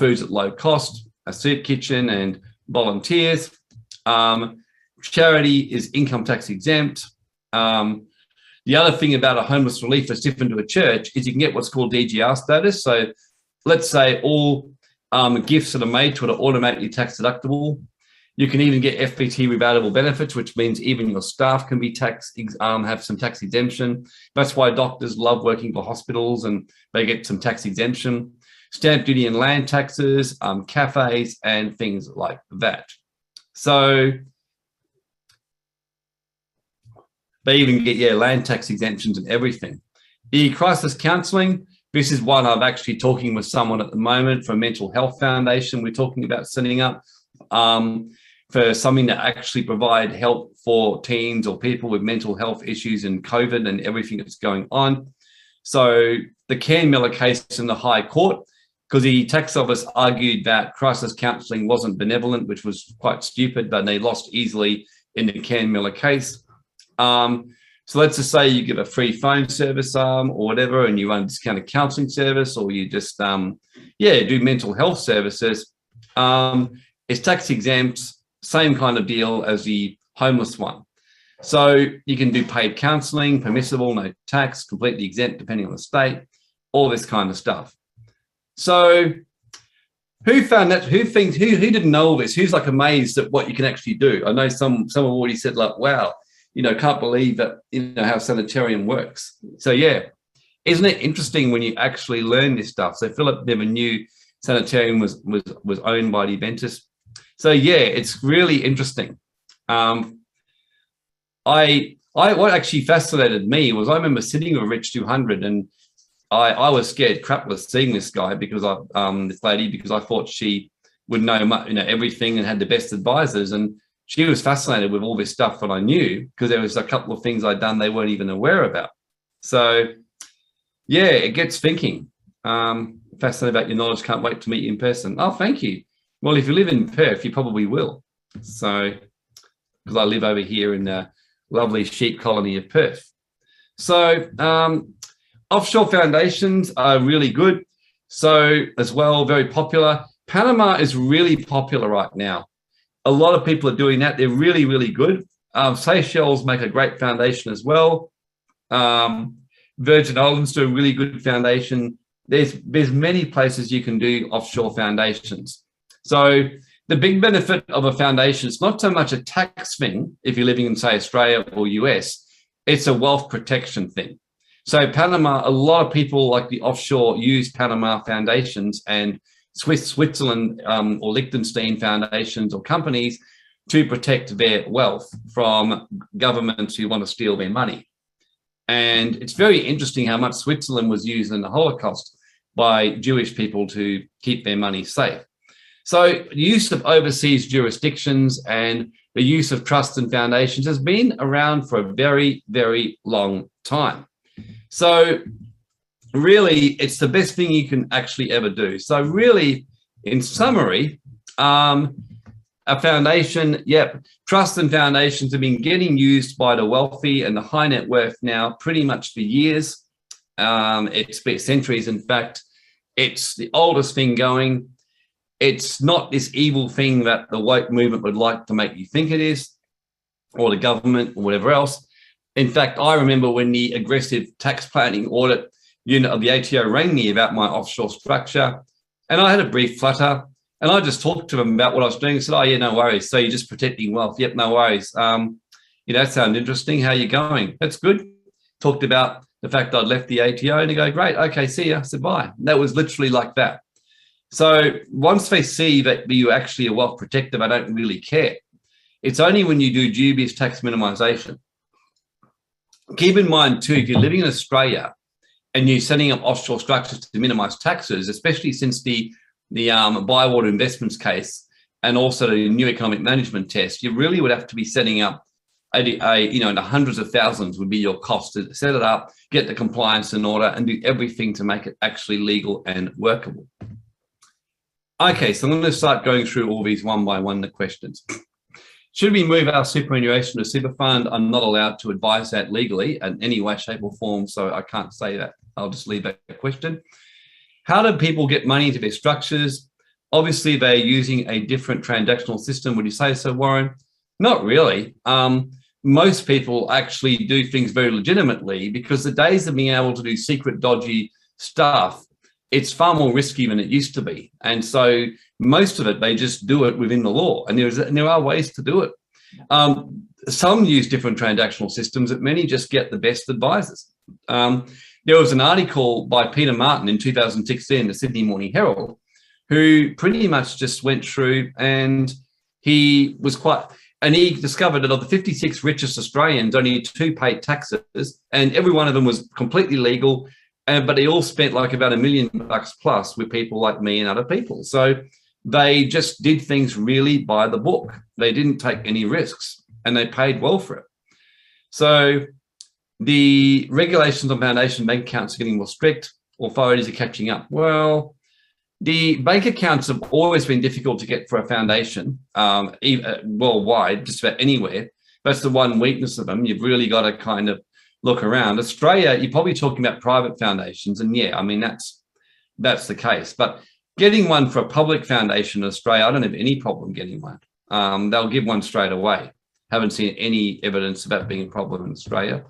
foods at low cost, a soup kitchen and volunteers. Charity is income tax exempt. The other thing about a homeless relief that's different to a church is you can get what's called DGR status. So let's say all gifts that are made to it are automatically tax deductible. You can even get FBT rebatable benefits, which means even your staff can be have some tax exemption. That's why doctors love working for hospitals and they get some tax exemption. Stamp duty and land taxes, cafes and things like that. So they even get, land tax exemptions and everything. The crisis counselling, this is one I'm actually talking with someone at the moment for a mental health foundation. We're talking about setting up for something to actually provide help for teens or people with mental health issues and COVID and everything that's going on. So the Ken Miller case in the High Court, because the tax office argued that crisis counselling wasn't benevolent, which was quite stupid, but they lost easily in the Ken Miller case. So let's just say you give a free phone service or whatever, and you run a discounted counselling service, or you just do mental health services. It's tax exempt, same kind of deal as the homeless one. So you can do paid counselling, permissible, no tax, completely exempt depending on the state, all this kind of stuff. So who found that? Who didn't know all this? Who's like amazed at what you can actually do? I know some have already said like, wow, can't believe that, how sanitarium works. So yeah, isn't it interesting when you actually learn this stuff? So Philip never knew sanitarium was owned by the Adventist. So yeah, it's really interesting. What actually fascinated me was I remember sitting with Rich 200 and I was scared crapless seeing this guy because this lady, because I thought she would know everything and had the best advisors, and she was fascinated with all this stuff that I knew because there was a couple of things I'd done they weren't even aware about. So yeah, it gets thinking. Fascinated about your knowledge. Can't wait to meet you in person. Oh, thank you. Well, if you live in Perth, you probably will. So because I live over here in the lovely sheep colony of Perth. So offshore foundations are really good. So as well, very popular. Panama is really popular right now. A lot of people are doing that. They're really, really good. Seychelles make a great foundation as well. Virgin Islands do a really good foundation. There's many places you can do offshore foundations. So the big benefit of a foundation is not so much a tax thing if you're living in, say, Australia or US. It's a wealth protection thing. So Panama, a lot of people like the offshore use Panama foundations and Switzerland or Liechtenstein foundations or companies to protect their wealth from governments who want to steal their money. And it's very interesting how much Switzerland was used in the Holocaust by Jewish people to keep their money safe. So the use of overseas jurisdictions and the use of trusts and foundations has been around for a very, very long time. So really, it's the best thing you can actually ever do. So really, in summary, a foundation, trusts and foundations have been getting used by the wealthy and the high net worth now pretty much for years. It's been centuries, in fact. It's the oldest thing going. It's not this evil thing that the woke movement would like to make you think it is, or the government or whatever else. In fact, I remember when the aggressive tax planning audit unit of the ATO rang me about my offshore structure, and I had a brief flutter, and I just talked to them about what I was doing and said, oh, yeah, no worries. So you're just protecting wealth. Yep, no worries. That sounds interesting. How are you going? That's good. Talked about the fact I'd left the ATO, and they go, great, okay, see ya. I said, bye. And that was literally like that. So once they see that you're actually a wealth protector, they don't really care. It's only when you do dubious tax minimisation. Keep in mind, too, if you're living in Australia and you're setting up offshore structures to minimise taxes, especially since the Bywater Investments case and also the new economic management test, you really would have to be setting up in the hundreds of thousands would be your cost to set it up, get the compliance in order, and do everything to make it actually legal and workable. Okay, so I'm going to start going through all these one by one, the questions. Should we move our superannuation to super fund? I'm not allowed to advise that legally in any way, shape or form, so I can't say that. I'll just leave that question. How do people get money into their structures? Obviously, they're using a different transactional system. Would you say so, Warren? Not really. Most people actually do things very legitimately because the days of being able to do secret, dodgy stuff, it's far more risky than it used to be. And so most of it, they just do it within the law. And there are ways to do it. Some use different transactional systems, but many just get the best advisors. There was an article by Peter Martin in 2016, the Sydney Morning Herald, who pretty much just went through and he discovered that of the 56 richest Australians, only 2 paid taxes, and every one of them was completely legal. But they all spent like about $1 million plus with people like me and other people. So they just did things really by the book. They didn't take any risks and they paid well for it. So the regulations on foundation bank accounts are getting more strict. Authorities are catching up. Well, the bank accounts have always been difficult to get for a foundation worldwide, just about anywhere. That's the one weakness of them. You've really got to kind of look around. Australia, you're probably talking about private foundations, and yeah, I mean that's the case. But getting one for a public foundation in Australia, I don't have any problem getting one. They'll give one straight away. Haven't seen any evidence of that being a problem in Australia.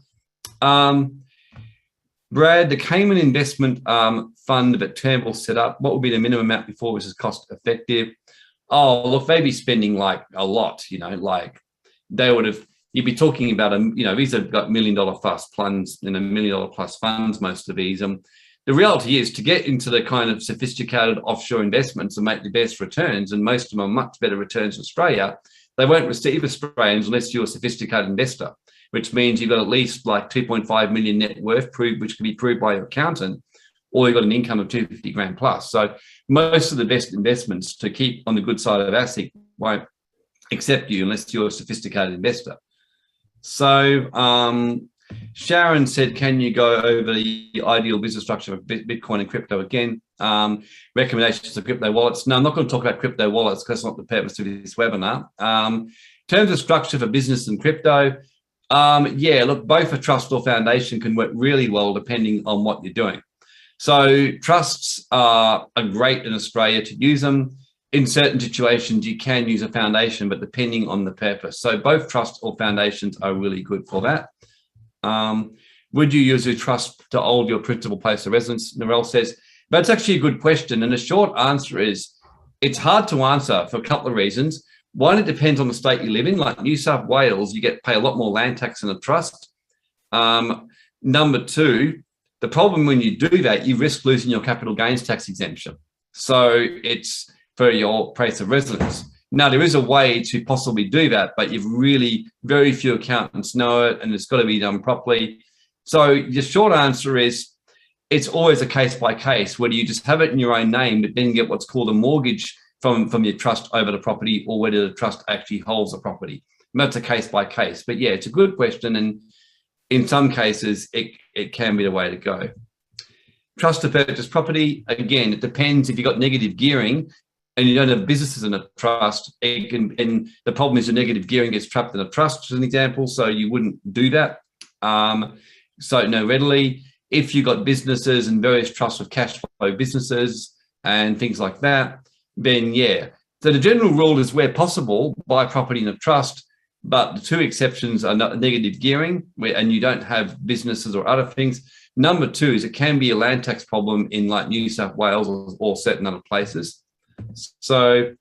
Brad, the Cayman investment fund that Turnbull set up, what would be the minimum amount before this is cost effective? Oh, look, they'd be spending like a lot, like they would have, you'd be talking about, these have got $1 million plus funds and $1 million plus funds, most of these. The reality is to get into the kind of sophisticated offshore investments and make the best returns, and most of them are much better returns in Australia, they won't receive Australians unless you're a sophisticated investor, which means you've got at least like 2.5 million net worth proved, which can be proved by your accountant, or you've got an income of 250 grand plus. So most of the best investments to keep on the good side of ASIC won't accept you unless you're a sophisticated investor. So Sharon said, can you go over the ideal business structure of Bitcoin and crypto again? Recommendations of crypto wallets. No, I'm not going to talk about crypto wallets because that's not the purpose of this webinar. In terms of structure for business and crypto, yeah, look, both a trust or foundation can work really well depending on what you're doing. So trusts are great in Australia to use them. In certain situations, you can use a foundation, but depending on the purpose. So both trusts or foundations are really good for that. Would you use a trust to hold your principal place of residence? Narelle says, that's actually a good question. And the short answer is, it's hard to answer for a couple of reasons. One, it depends on the state you live in. Like New South Wales, you pay a lot more land tax in a trust. Number two, the problem when you do that, you risk losing your capital gains tax exemption. So it's for your place of residence. Now, there is a way to possibly do that, but you've really, very few accountants know it, and it's got to be done properly. So the short answer is, it's always a case by case, whether you just have it in your own name, but then get what's called a mortgage from your trust over the property, or whether the trust actually holds the property. And that's a case by case. But yeah, it's a good question. And in some cases, it can be the way to go. Trust to purchase property, again, it depends. If you've got negative gearing and you don't have businesses in a trust, and the problem is the negative gearing gets trapped in a trust, as an example, so you wouldn't do that. So no, readily. If you've got businesses and various trusts with cash flow businesses and things like that, then yeah. So the general rule is, where possible, buy property in a trust, but the two exceptions are negative gearing, and you don't have businesses or other things. Number two is it can be a land tax problem in like New South Wales or certain other places. So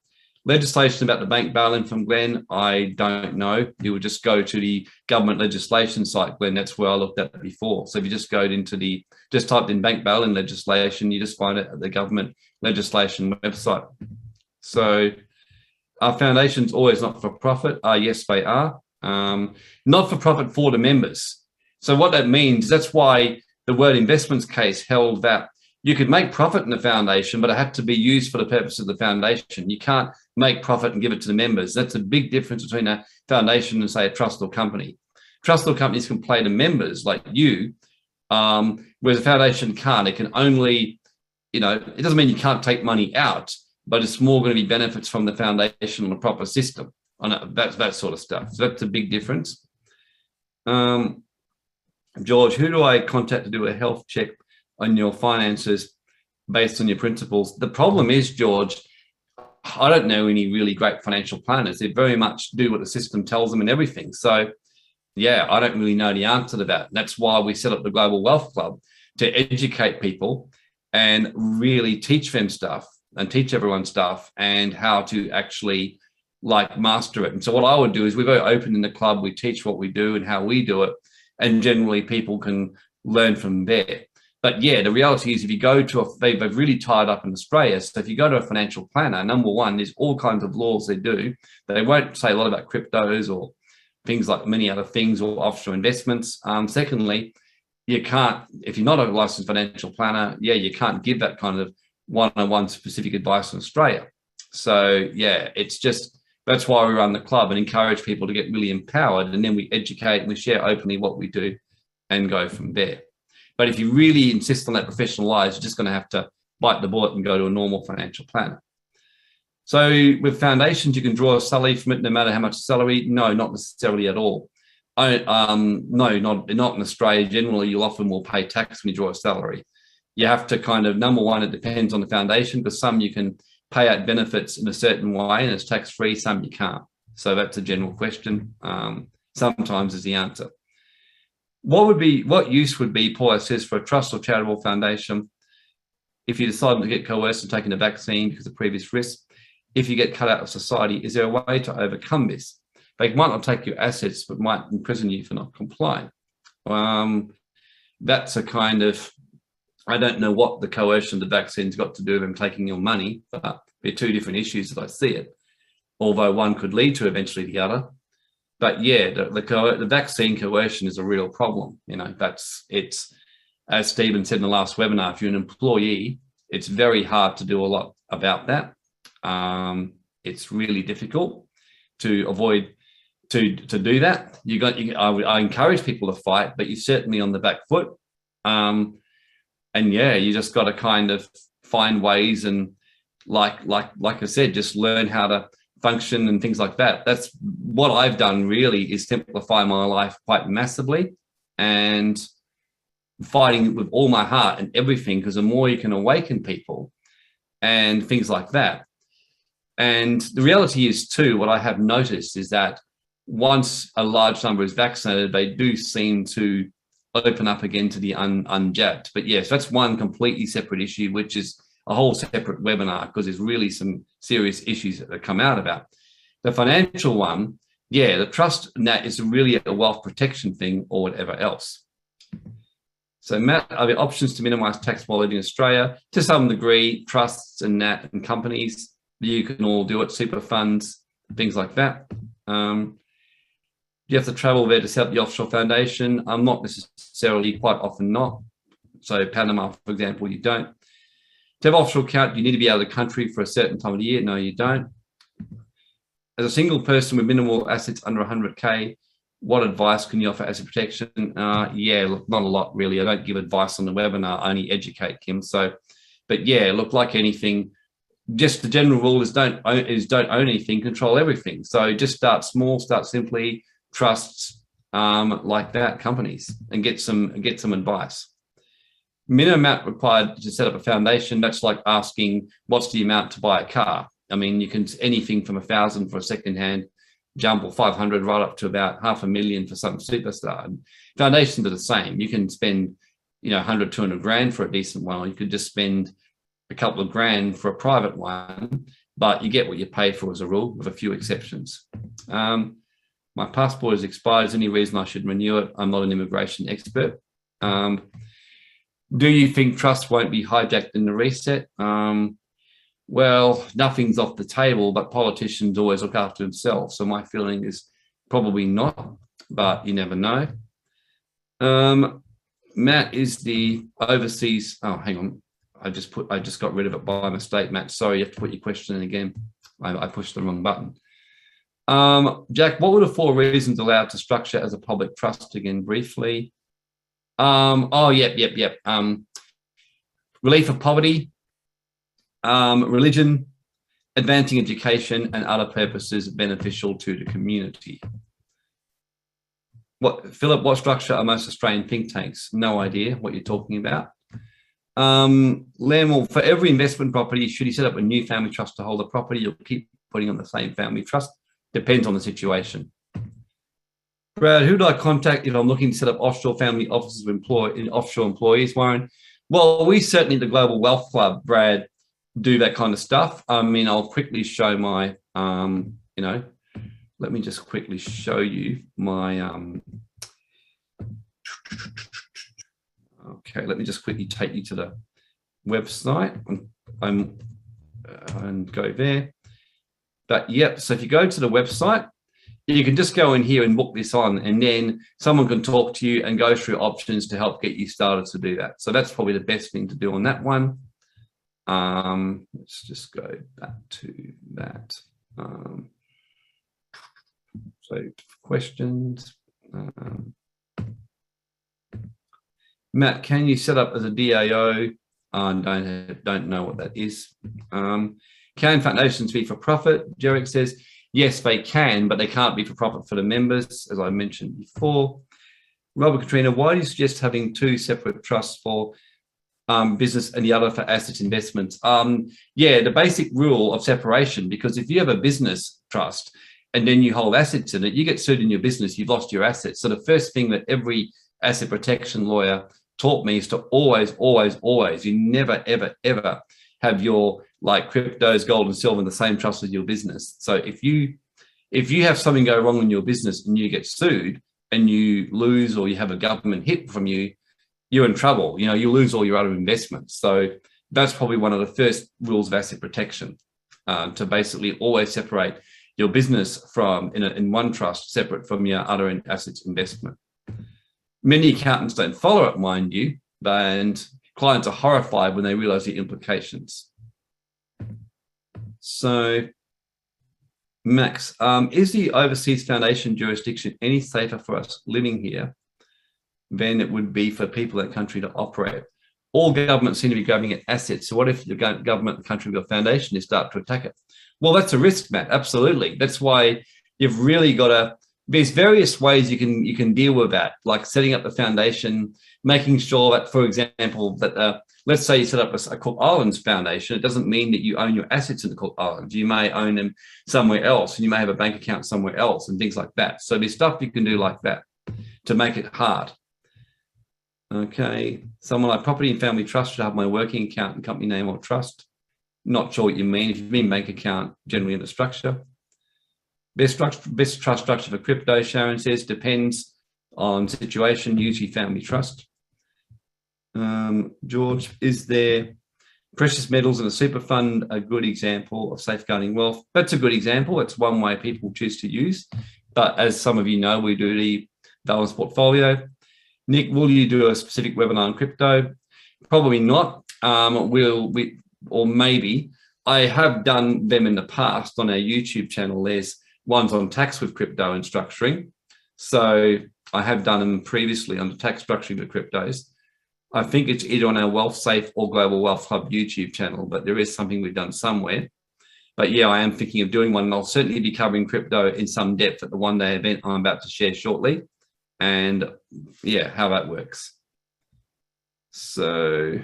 legislation about the bank bail-in from Glenn, I don't know. You would just go to the government legislation site, Glenn. That's where I looked at it before. So if you just go into just typed in bank bail-in legislation, you just find it at the government legislation website. So our foundation's always not-for-profit. Yes, they are. Not-for-profit for the members. So what that means, that's why the word investments case held that you could make profit in the foundation, but it had to be used for the purpose of the foundation. You can't make profit and give it to the members. That's a big difference between a foundation and, say, a trust or company. Trust or companies can play to members like you, whereas a foundation can't. It can only, it doesn't mean you can't take money out, but it's more going to be benefits from the foundation on a proper system, on that sort of stuff. So that's a big difference. George, who do I contact to do a health check on your finances based on your principles? The problem is, George, I don't know any really great financial planners. They very much do what the system tells them and everything. So yeah, I don't really know the answer to that. That's why we set up the Global Wealth Club, to educate people and really teach them stuff and teach everyone stuff and how to actually master it. And so what I would do is, we're very open in the club. We teach what we do and how we do it. And generally people can learn from there. But yeah, the reality is, if you go to they've really tied up in Australia. So if you go to a financial planner, number one, there's all kinds of laws they do. They won't say a lot about cryptos or things like many other things, or offshore investments. Secondly, you can't, if you're not a licensed financial planner, yeah, you can't give that kind of one-on-one specific advice in Australia. So yeah, it's just, that's why we run the club and encourage people to get really empowered. And then we educate and we share openly what we do and go from there. But if you really insist on that professional life, you're just going to have to bite the bullet and go to a normal financial planner. So with foundations, you can draw a salary from it no matter how much salary. No, not necessarily at all. No, not in Australia. Generally, you often will pay tax when you draw a salary. You have to kind of, number one, it depends on the foundation, because some you can pay out benefits in a certain way and it's tax-free, some you can't. So that's a general question. Sometimes is the answer. What use would be, Paul says, for a trust or charitable foundation if you decide to get coerced and taking a vaccine because of previous risks? If you get cut out of society, is there a way to overcome this? They might not take your assets, but might imprison you for not complying. That's a kind of, I don't know what the coercion of the vaccine's got to do with them taking your money, but they're two different issues as I see it, although one could lead to eventually the other. But yeah, the vaccine coercion is a real problem. You know, it's, as Stephen said in the last webinar, if you're an employee, it's very hard to do a lot about that. It's really difficult to avoid to do that. I encourage people to fight, but you're certainly on the back foot. And yeah, you just got to kind of find ways and like I said, just learn how to function and things like that. That's what I've done really, is simplify my life quite massively and fighting with all my heart and everything, because the more you can awaken people and things like that. And the reality is too, what I have noticed is that once a large number is vaccinated, they do seem to open up again to the unjabbed. But yes, that's one completely separate issue, which is a whole separate webinar, because there's really some serious issues that come out about. The financial one, yeah, the trust and that is really a wealth protection thing or whatever else. So Matt, are there options to minimise tax volatility in Australia? To some degree, trusts and that and companies, you can all do it, super funds, things like that. You have to travel there to set up the Offshore Foundation. Not necessarily, quite often not. So Panama, for example, you don't. To have offshore account, you need to be out of the country for a certain time of the year. No, you don't. As a single person with minimal assets under 100K, what advice can you offer as a protection? Yeah, look, not a lot really. I don't give advice on the webinar, I only educate, Kim. So, but yeah, look, like anything, just the general rule is don't own anything, control everything. So just start small, start simply, trusts like that, companies, and get some advice. Minimum amount required to set up a foundation, that's like asking what's the amount to buy a car. I mean, you can anything from 1,000 for a second-hand jump, or 500 right up to about $500,000 for some superstar. And foundations are the same. You can spend, 100, 200 grand for a decent one, or you could just spend a couple of grand for a private one, but you get what you pay for as a rule, with a few exceptions. My passport has expired. Is there any reason I should renew it? I'm not an immigration expert. Do you think trust won't be hijacked in the reset? Well, nothing's off the table, but politicians always look after themselves. So my feeling is probably not, but you never know. Matt is the overseas. Oh, hang on. I just got rid of it by mistake, Matt. Sorry, you have to put your question in again. I pushed the wrong button. Jack, what were the 4 reasons allowed to structure as a public trust again, briefly? Yep. Relief of poverty, religion, advancing education, and other purposes beneficial to the community. Philip, what structure are most Australian think tanks? No idea what you're talking about. Lamel, for every investment property, should you set up a new family trust to hold the property? You'll keep putting on the same family trust. Depends on the situation. Brad, who do I contact if I'm looking to set up offshore family offices with offshore employees, Warren? Well, we certainly, the Global Wealth Club, Brad, do that kind of stuff. I mean, I'll quickly show my, let me just quickly show you my, okay, let me just quickly take you to the website and go there. But yep, so if you go to the website, you can just go in here and book this on, and then someone can talk to you and go through options to help get you started to do that. So that's probably the best thing to do on that one. Let's just go back to that. So questions. Matt, can you set up as a DAO? Don't know what that is. Can foundations be for profit? Jarek says, yes, they can, but they can't be for profit for the members, as I mentioned before. Robert Katrina, why do you suggest having 2 separate trusts for business and the other for assets investments? Yeah, the basic rule of separation, because if you have a business trust and then you hold assets in it, you get sued in your business, you've lost your assets. So the first thing that every asset protection lawyer taught me is to always, you never, ever, ever have your like cryptos, gold and silver in the same trust as your business. So if you have something go wrong in your business and you get sued and you lose, or you have a government hit from you, you're in trouble. You know, you lose all your other investments. So that's probably one of the first rules of asset protection, to basically always separate your business from in one trust, separate from your other assets investment. Many accountants don't follow it, mind you, and clients are horrified when they realize the implications. So, Max, is the overseas foundation jurisdiction any safer for us living here than it would be for people in that country to operate? All governments seem to be grabbing at assets. So what if the government, the country, the foundation, they start to attack it? Well, that's a risk, Matt. Absolutely. That's why you've really got to. There's various ways you can deal with that, like setting up the foundation, making sure that, for example, that let's say you set up a Cook Islands foundation. It doesn't mean that you own your assets in the Cook Islands. You may own them somewhere else, and you may have a bank account somewhere else, and things like that. So there's stuff you can do like that to make it hard. Okay, someone like property and family trust should have my working account and company name or trust. Not sure what you mean. If you mean bank account, generally in the structure. Best trust structure for crypto, Sharon says, depends on situation, usually family trust. George, is there precious metals in a super fund a good example of safeguarding wealth? That's a good example. It's one way people choose to use. But as some of you know, we do the balanced portfolio. Nick, will you do a specific webinar on crypto? Probably not. Or maybe. I have done them in the past on our YouTube channel. There's ones on tax with crypto and structuring. So I have done them previously on the tax structuring of cryptos. I think it's either on our Wealth Safe or Global Wealth Hub YouTube channel, but there is something we've done somewhere. But yeah, I am thinking of doing one, and I'll certainly be covering crypto in some depth at the one-day event I'm about to share shortly. And yeah, how that works. So,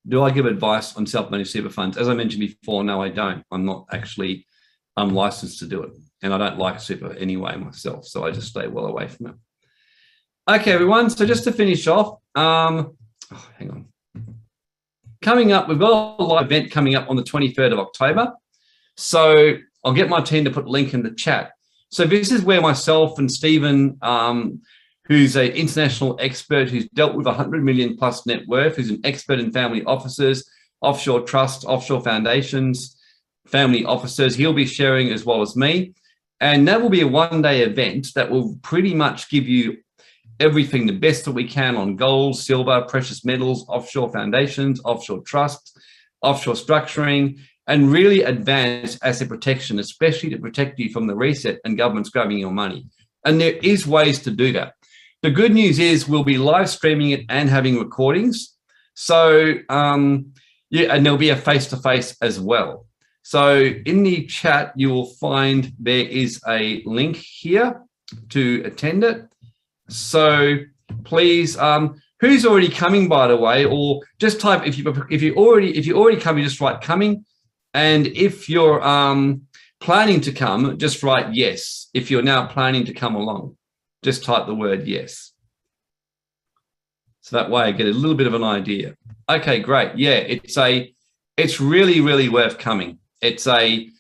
do I give advice on self-managed super funds? As I mentioned before, no, I don't. I'm not actually licensed to do it. And I don't like super anyway myself, so I just stay well away from it. Okay, everyone, so just to finish off, hang on. Coming up, we've got a live event coming up on the 23rd of October. So I'll get my team to put a link in the chat. So this is where myself and Stephen, who's an international expert who's dealt with 100 million plus net worth, who's an expert in family offices, offshore trusts, offshore foundations, family offices. He'll be sharing as well as me. And that will be a one-day event that will pretty much give you everything, the best that we can on gold, silver, precious metals, offshore foundations, offshore trusts, offshore structuring, and really advanced asset protection, especially to protect you from the reset and governments grabbing your money. And there is ways to do that. The good news is we'll be live streaming it and having recordings. So, yeah, and there'll be a face-to-face as well. So in the chat, you will find there is a link here to attend it. So please, who's already coming, by the way, or just type, if you already come, you just write coming. And if you're planning to come, just write yes. If you're now planning to come along, just type the word yes. So that way I get a little bit of an idea. Okay, great. Yeah, it's really, really worth coming. It's like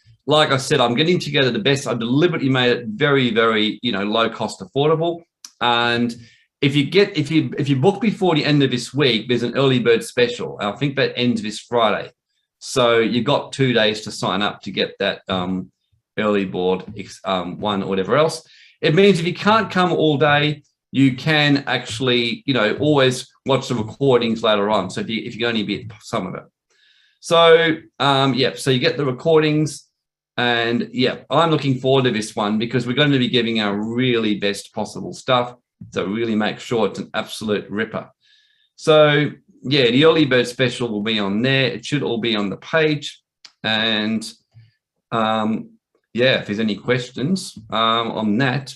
I said, I'm getting together the best. I've deliberately made it very, very, low cost affordable. And if you book before the end of this week, there's an early bird special. I think that ends this Friday. So you've got 2 days to sign up to get that early board one or whatever else. It means if you can't come all day, you can actually, always watch the recordings later on. So if you can only be at some of it. So, yeah, so you get the recordings, and yeah, I'm looking forward to this one because we're going to be giving our really best possible stuff to really make sure it's an absolute ripper. So yeah, the early bird special will be on there. It should all be on the page. And yeah, if there's any questions on that,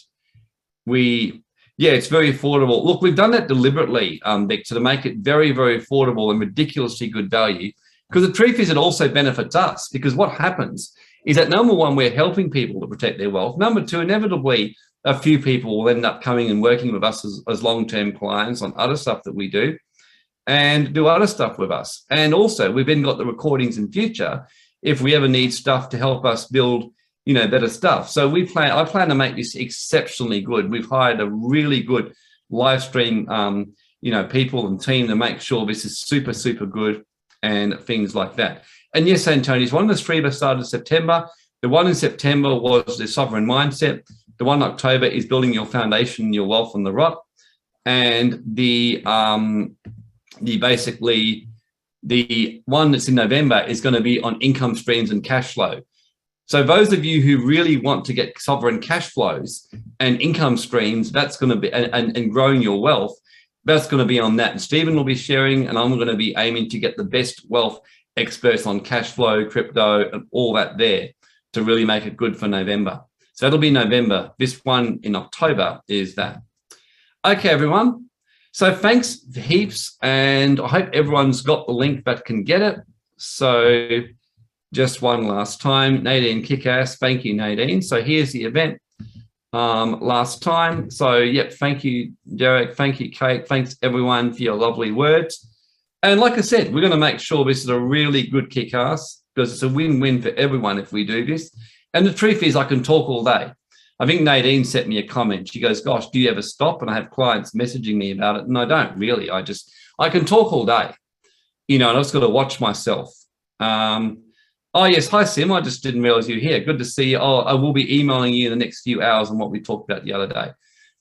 it's very affordable. Look, we've done that deliberately, Vic, to make it very, very affordable and ridiculously good value. Because the truth is it also benefits us, because what happens is that, number one, we're helping people to protect their wealth. Number two, inevitably, a few people will end up coming and working with us as long-term clients on other stuff that we do and do other stuff with us. And also, we've then got the recordings in future if we ever need stuff to help us build, better stuff. So I plan to make this exceptionally good. We've hired a really good live stream, people and team to make sure this is super, super good and things like that. And yes, Antonius, one of the three that started in September. The one in September was the sovereign mindset. The one in October is building your foundation, your wealth on the rock. And the one that's in November is going to be on income streams and cash flow. So those of you who really want to get sovereign cash flows and income streams, that's going to be, and growing your wealth, that's going to be on that. And Stephen will be sharing, and I'm going to be aiming to get the best wealth experts on cash flow, crypto, and all that there to really make it good for November. So that'll be November. This one in October is that. Okay, everyone. So thanks heaps, and I hope everyone's got the link that can get it. So just one last time, Nadine Kickass, thank you, Nadine. So here's the event last time. So yep, thank you, Derek, thank you, Kate, thanks everyone for your lovely words. And like I said, we're going to make sure this is a really good Kickass, because it's a win-win for everyone if we do this. And the truth is I can talk all day. I think Nadine sent me a comment. She goes, gosh, do you ever stop? And I have clients messaging me about it. And I don't really. I can talk all day, and I've just got to watch myself. Oh, yes. Hi, Sim. I just didn't realize you were here. Good to see you. Oh, I will be emailing you in the next few hours on what we talked about the other day.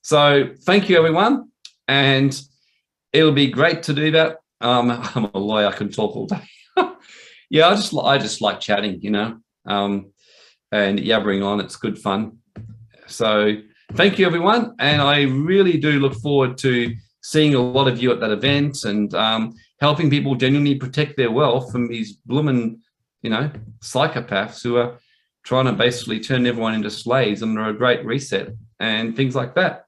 So thank you, everyone. And it'll be great to do that. I'm a lawyer. I can talk all day. Yeah, I just like chatting, and yabbering on. It's good fun. So thank you, everyone. And I really do look forward to seeing a lot of you at that event and helping people genuinely protect their wealth from these blooming, psychopaths who are trying to basically turn everyone into slaves under a great reset and things like that.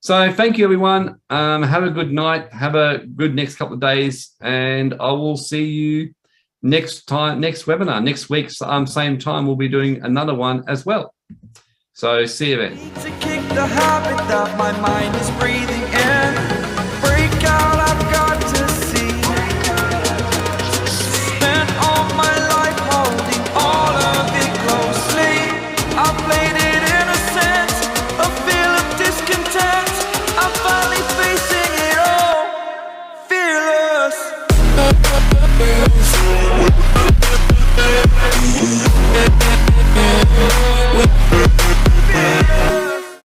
So thank you, everyone. Have a good night. Have a good next couple of days. And I will see you next webinar. Next week, same time, we'll be doing another one as well. So see you then. To kick the habit that my mind is breathing